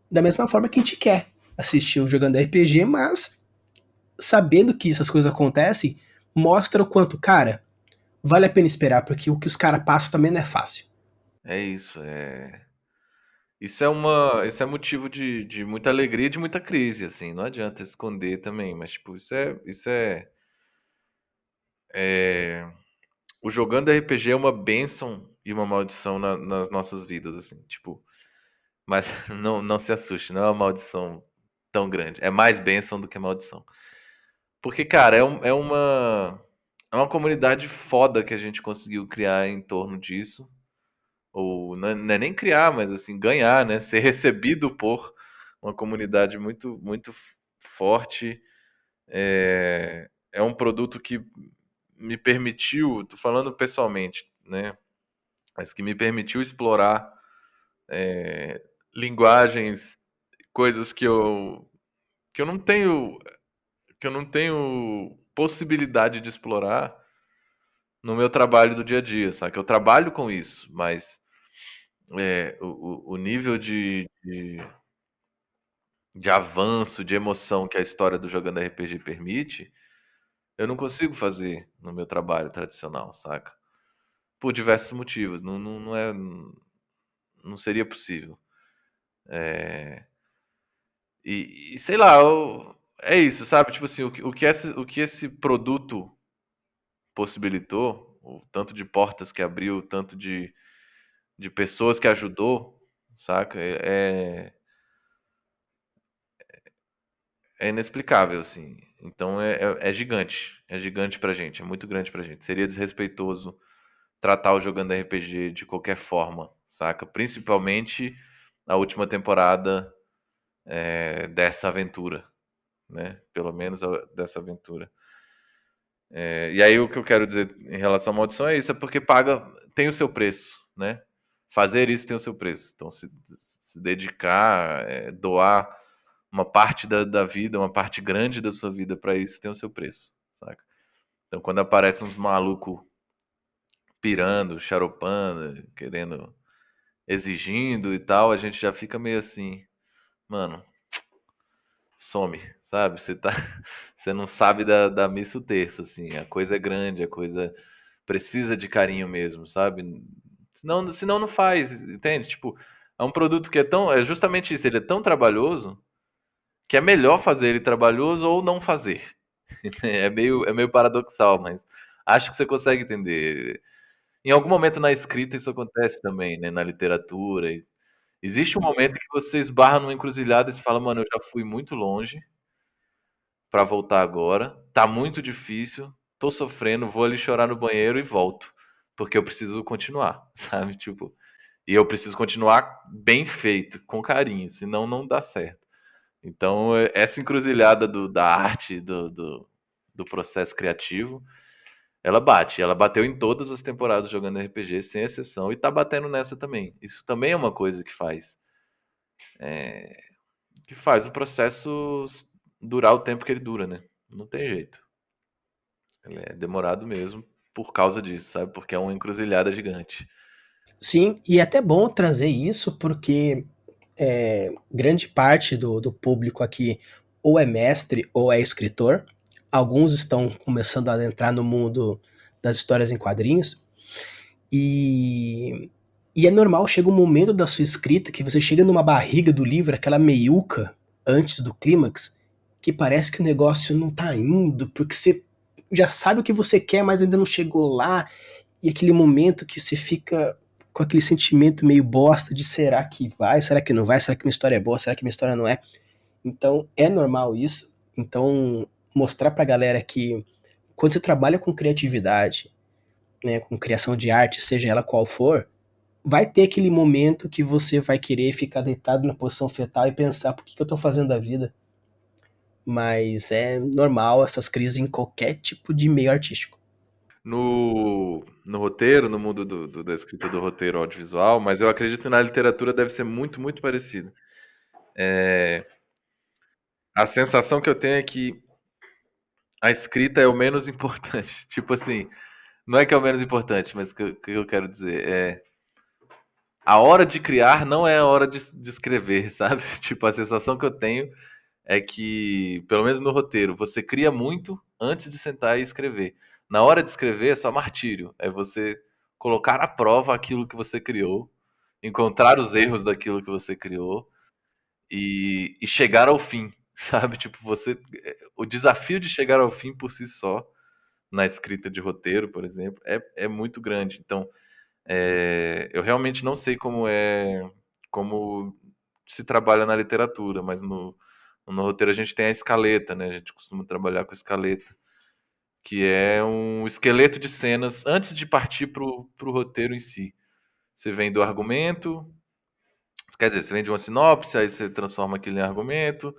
Da mesma forma que a gente quer assistir o Jogando RPG, mas sabendo que essas coisas acontecem, mostra o quanto, cara, vale a pena esperar, porque o que os caras passam também não é fácil. É isso, é. Isso é motivo de muita alegria e de muita crise, assim. Não adianta esconder também, mas tipo, o jogando RPG é uma bênção e uma maldição nas nossas vidas, assim, tipo, mas não se assuste, não é uma maldição tão grande. É mais bênção do que maldição. Porque, cara, é uma comunidade foda que a gente conseguiu criar em torno disso. Ou não é nem criar, mas assim, ganhar, né? Ser recebido por uma comunidade muito, muito forte. É um produto que me permitiu, tô falando pessoalmente, né? Mas que me permitiu explorar linguagens, coisas que eu não tenho, que eu não tenho possibilidade de explorar no meu trabalho do dia a dia, sabe? Eu trabalho com isso, mas o nível de avanço, de emoção que a história do Jogando RPG permite, eu não consigo fazer no meu trabalho tradicional, saca? Por diversos motivos. Não seria possível. E sei lá, é isso, sabe? Tipo assim, o que esse produto possibilitou, o tanto de portas que abriu, o tanto de pessoas que ajudou, saca? É inexplicável, assim. Então é gigante. É gigante pra gente, é muito grande pra gente. Seria desrespeitoso tratar o Jogando RPG de qualquer forma, saca? Principalmente a última temporada dessa aventura, né? Pelo menos dessa aventura. E aí o que eu quero dizer em relação à maldição é isso, é porque paga, tem o seu preço, né? Fazer isso tem o seu preço. Então se dedicar, doar uma parte da vida, uma parte grande da sua vida pra isso tem o seu preço, saca? Então quando aparece uns maluco pirando, charopando, querendo, exigindo e tal, a gente já fica meio assim, mano, some, sabe? Você tá, você não sabe da missa o terço, assim, a coisa é grande, a coisa precisa de carinho mesmo, sabe? Senão não faz, entende? Tipo, é um produto que é justamente isso, ele é tão trabalhoso que é melhor fazer ele trabalhoso ou não fazer, É meio paradoxal, mas acho que você consegue entender. Em algum momento na escrita isso acontece também, né? Na literatura. Existe um momento que você esbarra numa encruzilhada e você fala, mano, eu já fui muito longe pra voltar agora. Tá muito difícil, tô sofrendo, vou ali chorar no banheiro e volto. Porque eu preciso continuar, sabe? Tipo, e eu preciso continuar bem feito, com carinho, senão não dá certo. Então, essa encruzilhada da arte, do processo criativo, ela bate. Ela bateu em todas as temporadas jogando RPG, sem exceção, e tá batendo nessa também. Isso também é uma coisa que faz o processo durar o tempo que ele dura, né? Não tem jeito. Ele é demorado mesmo por causa disso, sabe? Porque é uma encruzilhada gigante. Sim, e é até bom trazer isso porque grande parte do público aqui ou é mestre ou é escritor. Alguns estão começando a entrar no mundo das histórias em quadrinhos. E, e é normal, chega um momento da sua escrita que você chega numa barriga do livro, aquela meiuca antes do clímax, que parece que o negócio não tá indo, porque você já sabe o que você quer, mas ainda não chegou lá, e aquele momento que você fica com aquele sentimento meio bosta de será que vai, será que não vai, será que minha história é boa, será que minha história não é. Então é normal isso. Então mostrar pra galera que quando você trabalha com criatividade, né, com criação de arte, seja ela qual for, vai ter aquele momento que você vai querer ficar deitado na posição fetal e pensar por que, que eu tô fazendo da vida. Mas é normal essas crises em qualquer tipo de meio artístico. No roteiro, no mundo da escrita do roteiro audiovisual, mas eu acredito que na literatura deve ser muito, muito parecido. A sensação que eu tenho é que a escrita é o menos importante. Tipo assim, não é que é o menos importante, mas o que eu quero dizer é a hora de criar não é a hora de escrever, sabe? Tipo, a sensação que eu tenho é que, pelo menos no roteiro, você cria muito antes de sentar e escrever. Na hora de escrever é só martírio. É você colocar à prova aquilo que você criou, encontrar os erros daquilo que você criou e chegar ao fim, sabe? Tipo, o desafio de chegar ao fim por si só, na escrita de roteiro, por exemplo, é muito grande. Então, eu realmente não sei como se trabalha na literatura, mas no roteiro a gente tem a escaleta, né? A gente costuma trabalhar com escaleta, que é um esqueleto de cenas antes de partir pro roteiro em si. Você vem do argumento, quer dizer, você vem de uma sinopse, aí você transforma aquilo em argumento,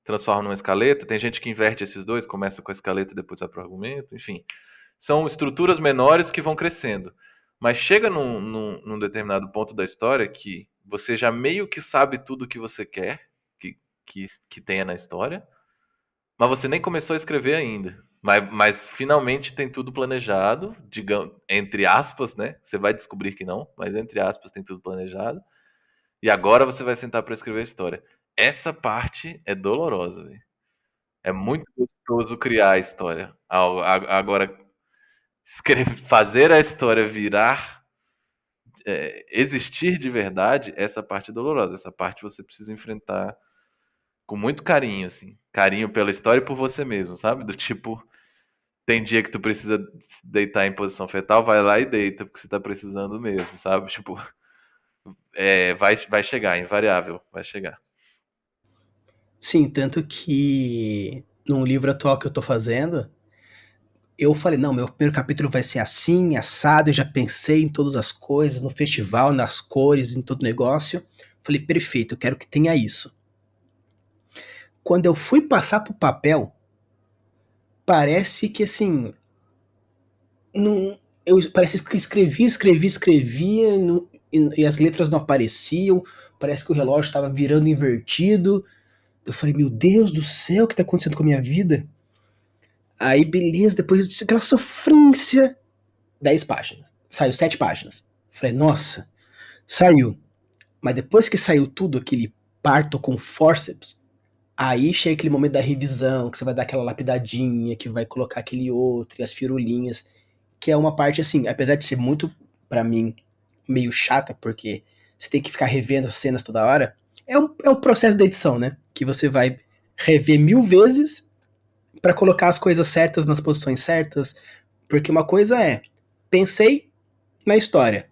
transforma numa escaleta. Tem gente que inverte esses dois, começa com a escaleta e depois vai pro argumento, enfim. São estruturas menores que vão crescendo. Mas chega num determinado ponto da história que você já meio que sabe tudo o que você quer que tenha na história, mas você nem começou a escrever ainda. Mas finalmente tem tudo planejado, digamos, entre aspas, né? Você vai descobrir que não, mas entre aspas tem tudo planejado. E agora você vai sentar para escrever a história. Essa parte é dolorosa, velho. É muito gostoso criar a história. Agora, fazer a história virar, existir de verdade, essa parte é dolorosa. Essa parte você precisa enfrentar com muito carinho, assim. Carinho pela história e por você mesmo, sabe? Do tipo, tem dia que tu precisa deitar em posição fetal, vai lá e deita, porque você tá precisando mesmo, sabe? Tipo, vai chegar, invariável, vai chegar. Sim, tanto que num livro atual que eu tô fazendo, eu falei, não, meu primeiro capítulo vai ser assim, assado, eu já pensei em todas as coisas, no festival, nas cores, em todo o negócio. Falei, perfeito, eu quero que tenha isso. Quando eu fui passar pro papel, parece que assim, não, parece que escrevia, e as letras não apareciam, parece que o relógio estava virando invertido. Eu falei, meu Deus do céu, o que tá acontecendo com a minha vida? Aí, beleza, depois daquela sofrência, 10 páginas. Saiu 7 páginas. Falei, nossa, saiu. Mas depois que saiu tudo, aquele parto com forceps, aí chega aquele momento da revisão, que você vai dar aquela lapidadinha, que vai colocar aquele outro, e as firulinhas, que é uma parte assim, apesar de ser muito, pra mim, meio chata, porque você tem que ficar revendo as cenas toda hora, é um processo da edição, né? Que você vai rever 1000 vezes para colocar as coisas certas nas posições certas, porque uma coisa é, pensei na história,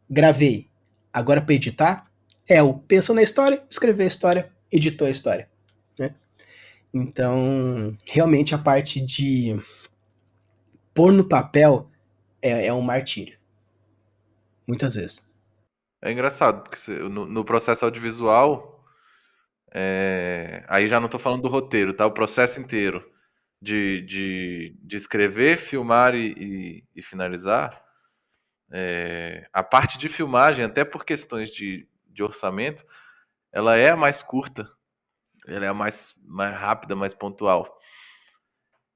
gravei, agora para editar, é o pensou na história, escreveu a história, editou a história, né? Então, realmente a parte de pôr no papel é um martírio, muitas vezes. É engraçado, porque no processo audiovisual, aí já não tô falando do roteiro, tá? O processo inteiro de escrever, filmar e finalizar, a parte de filmagem, até por questões de orçamento, ela é a mais curta, ela é a mais rápida, mais pontual.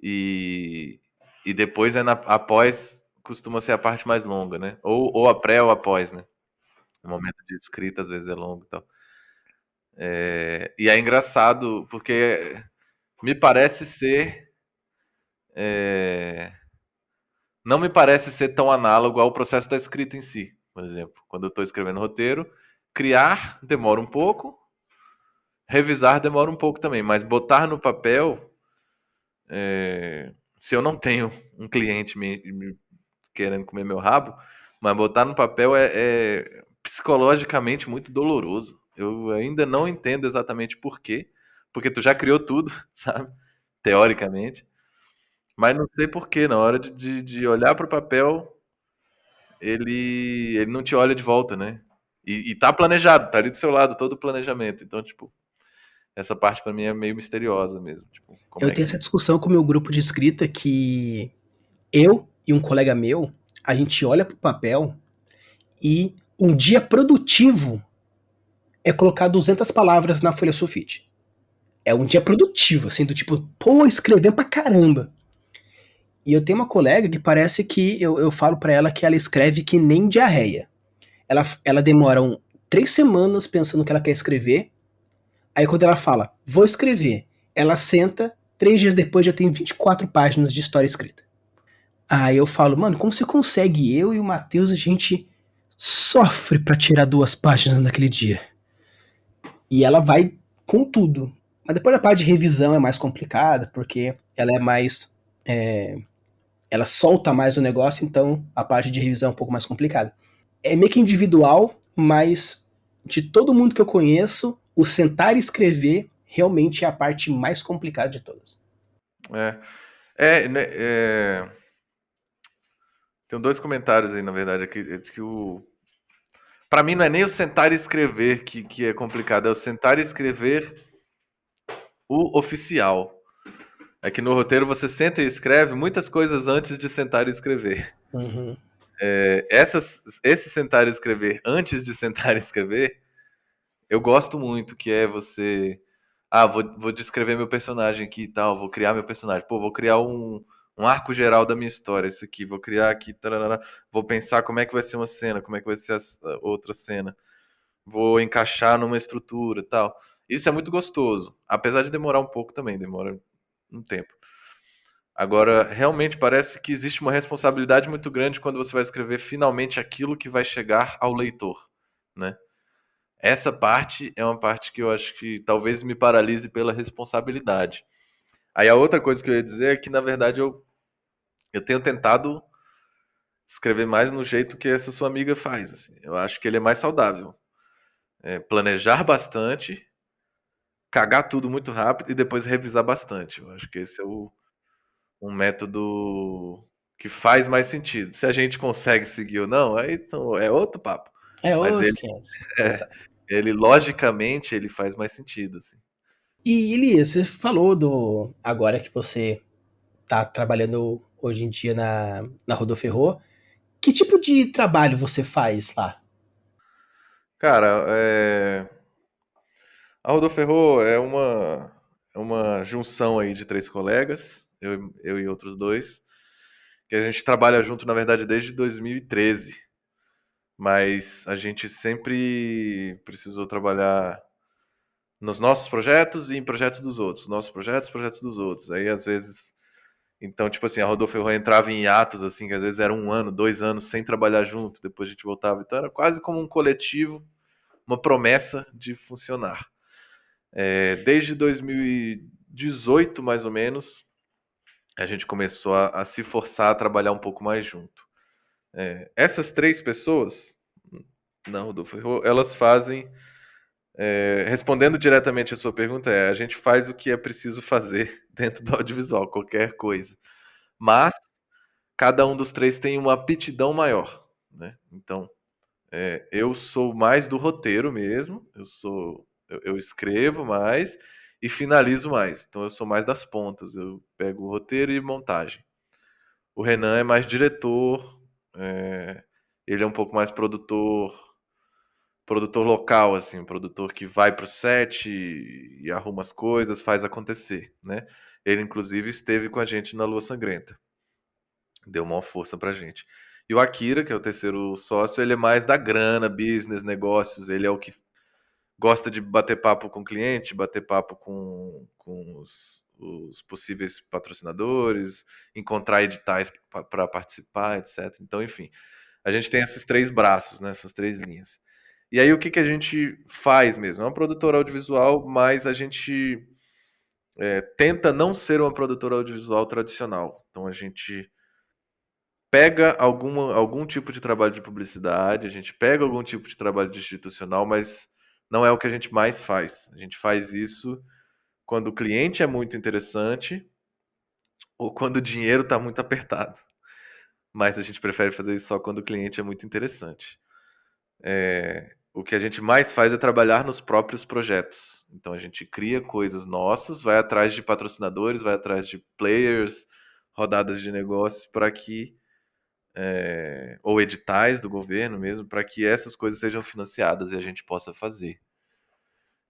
E, e depois após costuma ser a parte mais longa, né? Ou a pré ou após, né? O momento de escrita às vezes é longo e tal. E é engraçado porque me parece ser. Não me parece ser tão análogo ao processo da escrita em si. Por exemplo, quando eu estou escrevendo roteiro, criar demora um pouco, revisar demora um pouco também, mas botar no papel, se eu não tenho um cliente me querendo comer meu rabo, mas botar no papel é psicologicamente muito doloroso. Eu ainda não entendo exatamente por quê, porque tu já criou tudo, sabe? Teoricamente. Mas não sei por quê, na hora de olhar pro papel, ele não te olha de volta, né? E tá planejado, tá ali do seu lado todo o planejamento. Então, tipo, essa parte pra mim é meio misteriosa mesmo. Tipo, como Eu é tenho que. essa discussão com o meu grupo de escrita que eu e um colega meu, a gente olha pro papel e um dia produtivo é colocar 200 palavras na folha sulfite. É um dia produtivo, assim, do tipo, pô, escrevendo pra caramba. E eu tenho uma colega que parece que eu falo pra ela que ela escreve que nem diarreia. Ela demora 3 semanas pensando o que ela quer escrever. Aí quando ela fala, vou escrever, ela senta, 3 dias depois já tem 24 páginas de história escrita. Aí eu falo, mano, como você consegue? Eu e o Matheus, a gente sofre pra tirar 2 páginas naquele dia. E ela vai com tudo. Mas depois a parte de revisão é mais complicada, porque ela é mais. Ela solta mais o negócio, então a parte de revisão é um pouco mais complicada. É meio que individual, mas de todo mundo que eu conheço, o sentar e escrever realmente é a parte mais complicada de todas. É, né, tem dois comentários aí, na verdade, aqui, que Pra mim não é nem o sentar e escrever que é complicado, é o sentar e escrever o oficial. É que no roteiro você senta e escreve muitas coisas antes de sentar e escrever. Uhum. Esse sentar e escrever antes de sentar e escrever, eu gosto muito, que é você. Ah, vou descrever meu personagem aqui e tal, vou criar meu personagem. Pô, vou criar um arco geral da minha história, isso aqui, vou criar aqui, tarará, vou pensar como é que vai ser uma cena, como é que vai ser a outra cena, vou encaixar numa estrutura e tal. Isso é muito gostoso, apesar de demorar um pouco também, demora um tempo. Agora, realmente parece que existe uma responsabilidade muito grande quando você vai escrever finalmente aquilo que vai chegar ao leitor, né? Essa parte é uma parte que eu acho que talvez me paralise pela responsabilidade. Aí a outra coisa que eu ia dizer é que, na verdade, eu tenho tentado escrever mais no jeito que essa sua amiga faz. Assim. Eu acho que ele é mais saudável. Planejar bastante, cagar tudo muito rápido e depois revisar bastante. Eu acho que esse é um método que faz mais sentido. Se a gente consegue seguir ou não, aí então, é outro papo. É Mas os ele, 500, quem é, sabe. ele logicamente, ele faz mais sentido. Assim. E Elias, você falou do. Agora que você tá trabalhando hoje em dia na Rodoferrou, que tipo de trabalho você faz lá? Cara, a Rodoferro é uma junção aí de três colegas, eu e outros dois, que a gente trabalha junto, na verdade, desde 2013, mas a gente sempre precisou trabalhar nos nossos projetos e em projetos dos outros, nossos projetos, projetos dos outros. Aí, às vezes, então, tipo assim, a Rodoferro entrava em hiatos, assim, que às vezes era 1 ano, 2 anos sem trabalhar junto, depois a gente voltava. Então, era quase como um coletivo, uma promessa de funcionar. Desde 2018, mais ou menos, a gente começou a se forçar a trabalhar um pouco mais junto. Essas três pessoas, não, Rodolfo, elas fazem. Respondendo diretamente a sua pergunta, a gente faz o que é preciso fazer dentro do audiovisual, qualquer coisa. Mas cada um dos três tem uma aptidão maior, né? Então, eu sou mais do roteiro mesmo, eu escrevo mais e finalizo mais. Então, eu sou mais das pontas, eu pego o roteiro e montagem. O Renan é mais diretor, ele é um pouco mais produtor local, assim, um produtor que vai pro set e arruma as coisas, faz acontecer, né? Ele, inclusive, esteve com a gente na Lua Sangrenta. Deu uma força pra gente. E o Akira, que é o terceiro sócio, ele é mais da grana, business, negócios. Ele é o que gosta de bater papo com o cliente, bater papo com os possíveis patrocinadores, encontrar editais para participar, etc. Então, enfim, a gente tem esses três braços, né, essas três linhas. E aí o que, que a gente faz mesmo? É uma produtora audiovisual, mas a gente tenta não ser uma produtora audiovisual tradicional. Então a gente pega algum tipo de trabalho de publicidade, a gente pega algum tipo de trabalho de institucional, mas não é o que a gente mais faz. A gente faz isso quando o cliente é muito interessante ou quando o dinheiro está muito apertado. Mas a gente prefere fazer isso só quando o cliente é muito interessante. O que a gente mais faz é trabalhar nos próprios projetos. Então a gente cria coisas nossas, vai atrás de patrocinadores, vai atrás de players, rodadas de negócios para que ou editais do governo mesmo, para que essas coisas sejam financiadas e a gente possa fazer.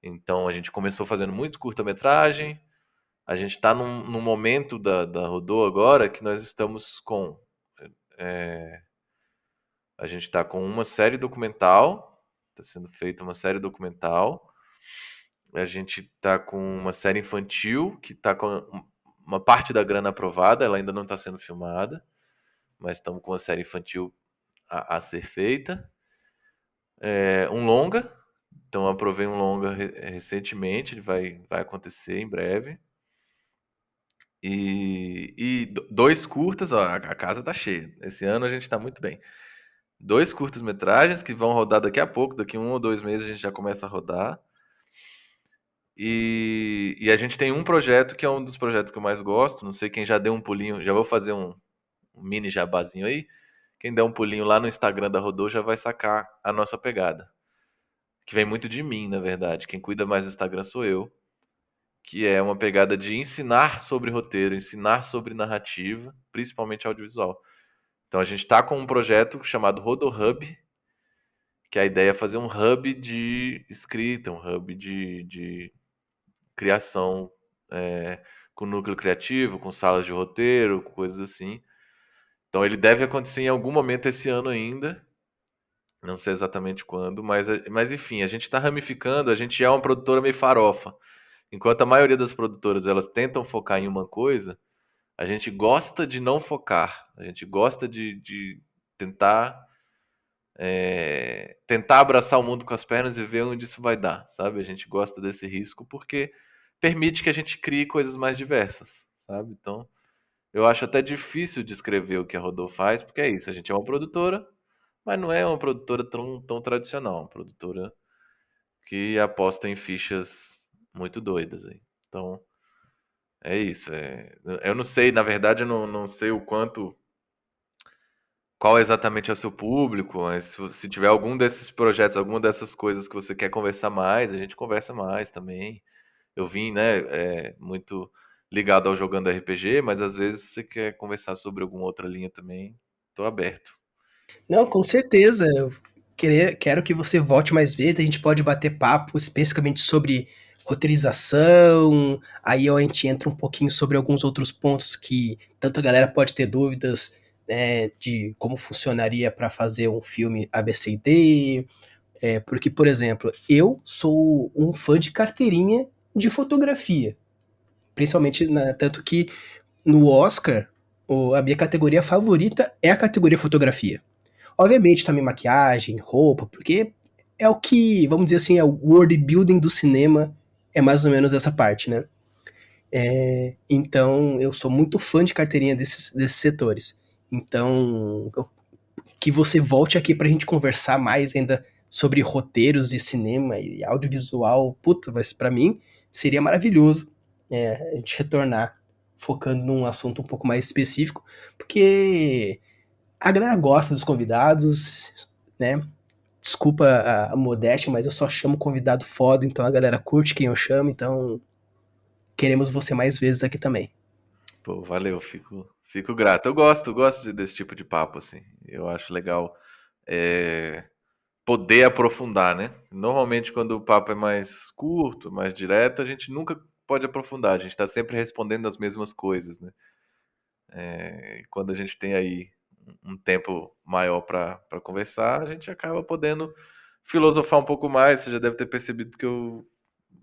Então a gente começou fazendo muito curta-metragem, a gente está num momento da Rodô agora que nós estamos com. A gente está com uma série documental, está sendo feita uma série documental, a gente está com uma série infantil que está com uma parte da grana aprovada, ela ainda não está sendo filmada, mas estamos com uma série infantil a ser feita. Um longa, então eu aprovei um longa recentemente, ele vai acontecer em breve. E dois curtas, ó, a casa tá cheia. Esse ano a gente tá muito bem. Dois curtas-metragens que vão rodar daqui a pouco, daqui 1 ou 2 meses a gente já começa a rodar. E a gente tem um projeto que é um dos projetos que eu mais gosto. Não sei quem já deu um pulinho, já vou fazer um mini jabazinho aí. Quem der um pulinho lá no Instagram da Rodô já vai sacar a nossa pegada. Que vem muito de mim, na verdade. Quem cuida mais do Instagram sou eu. Que é uma pegada de ensinar sobre roteiro, ensinar sobre narrativa, principalmente audiovisual. Então a gente está com um projeto chamado RodoHub, que a ideia é fazer um hub de escrita, um hub de criação com núcleo criativo, com salas de roteiro, com coisas assim. Então ele deve acontecer em algum momento esse ano ainda. Não sei exatamente quando, mas enfim, a gente está ramificando, a gente é uma produtora meio farofa. Enquanto a maioria das produtoras elas tentam focar em uma coisa, a gente gosta de não focar. A gente gosta de tentar tentar abraçar o mundo com as pernas e ver onde isso vai dar, sabe? A gente gosta desse risco porque permite que a gente crie coisas mais diversas, sabe? Então, eu acho até difícil descrever o que a Rodô faz, porque é isso, a gente é uma produtora, mas não é uma produtora tão tradicional, uma produtora que aposta em fichas muito doidas aí. Então, é isso. Eu não sei, na verdade, eu não sei o quanto, qual exatamente é o seu público, mas se tiver algum desses projetos, alguma dessas coisas que você quer conversar mais, a gente conversa mais também. Eu vim, né, muito ligado ao jogando RPG, mas às vezes você quer conversar sobre alguma outra linha também, tô aberto. Não, com certeza. Eu quero que você volte mais vezes. A gente pode bater papo especificamente sobre roteirização. Aí a gente entra um pouquinho sobre alguns outros pontos que tanto a galera pode ter dúvidas, né, de como funcionaria para fazer um filme ABCD. Porque, por exemplo, eu sou um fã de carteirinha de fotografia. Principalmente, tanto que no Oscar, a minha categoria favorita é a categoria fotografia. Obviamente também maquiagem, roupa, porque é o que, vamos dizer assim, é o world building do cinema, é mais ou menos essa parte, né? Então, eu sou muito fã de carteirinha desses setores. Então, que você volte aqui pra gente conversar mais ainda sobre roteiros de cinema e audiovisual. Puta, mas pra mim seria maravilhoso a gente retornar focando num assunto um pouco mais específico, porque a galera gosta dos convidados, né? Desculpa a modéstia, mas eu só chamo convidado foda, então a galera curte quem eu chamo, então queremos você mais vezes aqui também. Pô, valeu, fico grato. Eu gosto desse tipo de papo, assim. Eu acho legal é, poder aprofundar, né? Normalmente, quando o papo é mais curto, mais direto, a gente nunca pode aprofundar. A gente está sempre respondendo as mesmas coisas, né? E quando a gente tem aí um tempo maior para conversar, a gente acaba podendo filosofar um pouco mais. Você já deve ter percebido que eu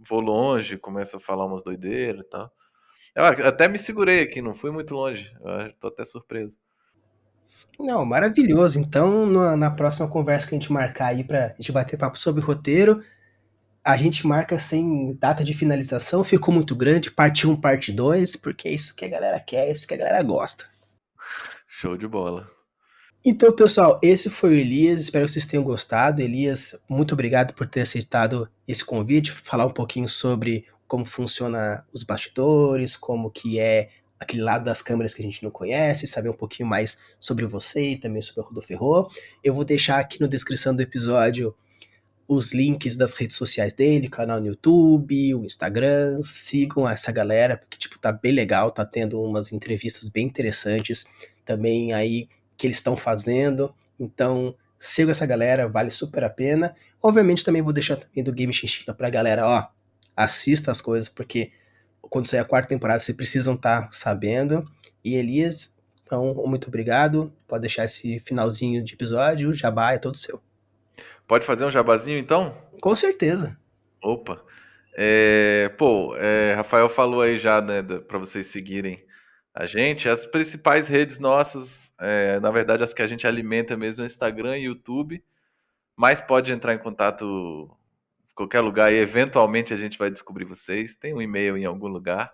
vou longe, começo a falar umas doideiras e tal. Eu até me segurei aqui, não fui muito longe. Eu tô até surpreso. Não, maravilhoso. Então, na próxima conversa que a gente marcar aí pra gente bater papo sobre roteiro, a gente marca sem data de finalização, ficou muito grande, parte um, parte 2, porque é isso que a galera quer, é isso que a galera gosta. Show de bola. Então, pessoal, esse foi o Elias, espero que vocês tenham gostado. Elias, muito obrigado por ter aceitado esse convite, falar um pouquinho sobre como funciona os bastidores, como que é aquele lado das câmeras que a gente não conhece, saber um pouquinho mais sobre você e também sobre o Rodoferrô. Eu vou deixar aqui na descrição do episódio os links das redes sociais dele, canal no YouTube, o Instagram, sigam essa galera, porque, tipo, tá bem legal, tá tendo umas entrevistas bem interessantes também aí que eles estão fazendo, então siga essa galera, vale super a pena. Obviamente também vou deixar também do Game Chinchilla pra galera, ó, assista as coisas, porque quando sair a quarta temporada vocês precisam estar sabendo. E Elias, então, muito obrigado, pode deixar esse finalzinho de episódio, o jabá é todo seu. Pode fazer um jabazinho então? Com certeza. Opa. Rafael falou aí já, né, para vocês seguirem a gente. As principais redes nossas, na verdade, as que a gente alimenta mesmo é o Instagram e YouTube, mas pode entrar em contato em qualquer lugar e eventualmente a gente vai descobrir vocês. Tem um e-mail em algum lugar,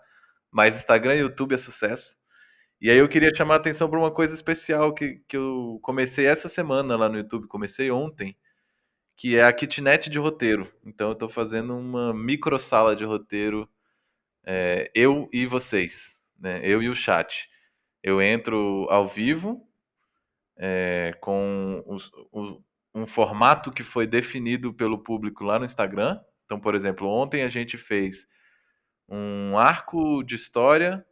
mas Instagram e YouTube é sucesso. E aí eu queria chamar a atenção para uma coisa especial que eu comecei essa semana lá no YouTube, comecei ontem, que é a kitnet de roteiro. Então eu estou fazendo uma micro sala de roteiro, eu e vocês, né? Eu e o chat. Eu entro ao vivo, com um formato que foi definido pelo público lá no Instagram. Então, por exemplo, ontem a gente fez um arco de história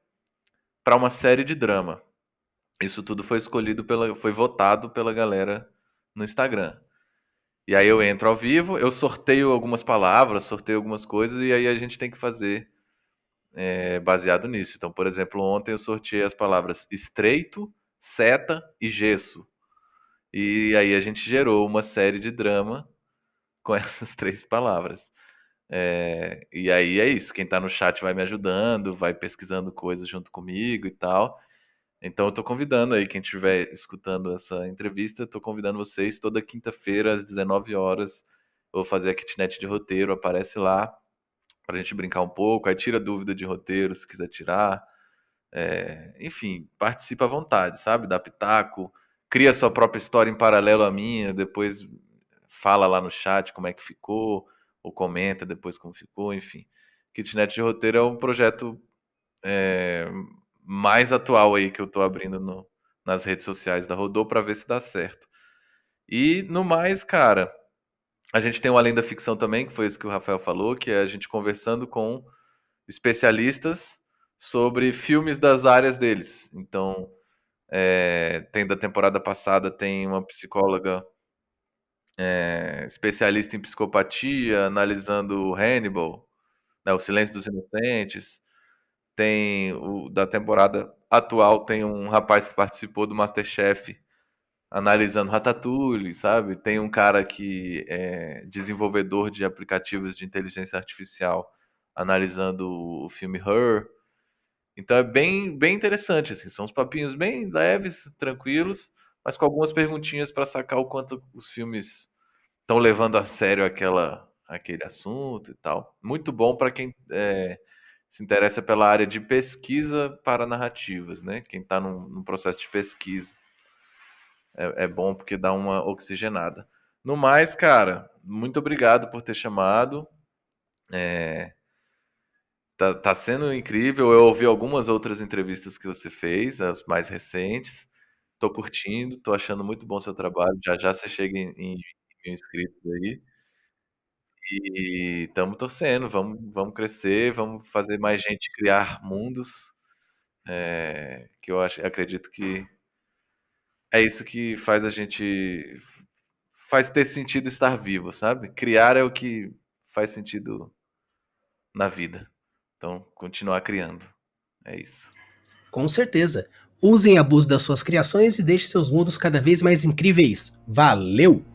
para uma série de drama. Isso tudo foi foi votado pela galera no Instagram. E aí eu entro ao vivo, eu sorteio algumas palavras, sorteio algumas coisas e aí a gente tem que fazer baseado nisso. Então, por exemplo, ontem eu sorteei as palavras estreito, seta e gesso. E aí a gente gerou uma série de drama com essas três palavras. E aí é isso. Quem tá no chat vai me ajudando, vai pesquisando coisas junto comigo e tal. Então eu tô convidando aí, quem estiver escutando essa entrevista, tô convidando vocês toda quinta-feira às 19 horas. Eu vou fazer a kitnet de roteiro, aparece lá pra gente brincar um pouco, aí tira dúvida de roteiro se quiser tirar. Enfim, participa à vontade, sabe? Dá pitaco, cria sua própria história em paralelo à minha, depois fala lá no chat como é que ficou, ou comenta depois como ficou, enfim. Kitnet de roteiro é um projeto é, mais atual aí que eu tô abrindo nas redes sociais da Rodô para ver se dá certo. E no mais, cara, a gente tem o Além da Ficção também, que foi isso que o Rafael falou, que é a gente conversando com especialistas sobre filmes das áreas deles. Então, tem da temporada passada, tem uma psicóloga especialista em psicopatia, analisando o Hannibal, né, o Silêncio dos Inocentes. Tem o da temporada atual, tem um rapaz que participou do MasterChef analisando Ratatouille, sabe? Tem um cara que é desenvolvedor de aplicativos de inteligência artificial analisando o filme Her. Então é bem interessante, assim. São uns papinhos bem leves, tranquilos, mas com algumas perguntinhas para sacar o quanto os filmes estão levando a sério aquele assunto e tal. Muito bom para quem se interessa pela área de pesquisa para narrativas, né? Quem está num processo de pesquisa é bom porque dá uma oxigenada. No mais, cara, muito obrigado por ter chamado. Tá sendo incrível. Eu ouvi algumas outras entrevistas que você fez, as mais recentes. Tô curtindo, tô achando muito bom seu trabalho. Já já você chega em 1.000 inscritos aí. E estamos torcendo, vamos crescer, vamos fazer mais gente criar mundos. Que eu acredito que é isso que faz a gente. Faz ter sentido estar vivo, sabe? Criar é o que faz sentido na vida. Então, continuar criando. É isso. Com certeza. Usem e abusem das suas criações e deixem seus mundos cada vez mais incríveis. Valeu!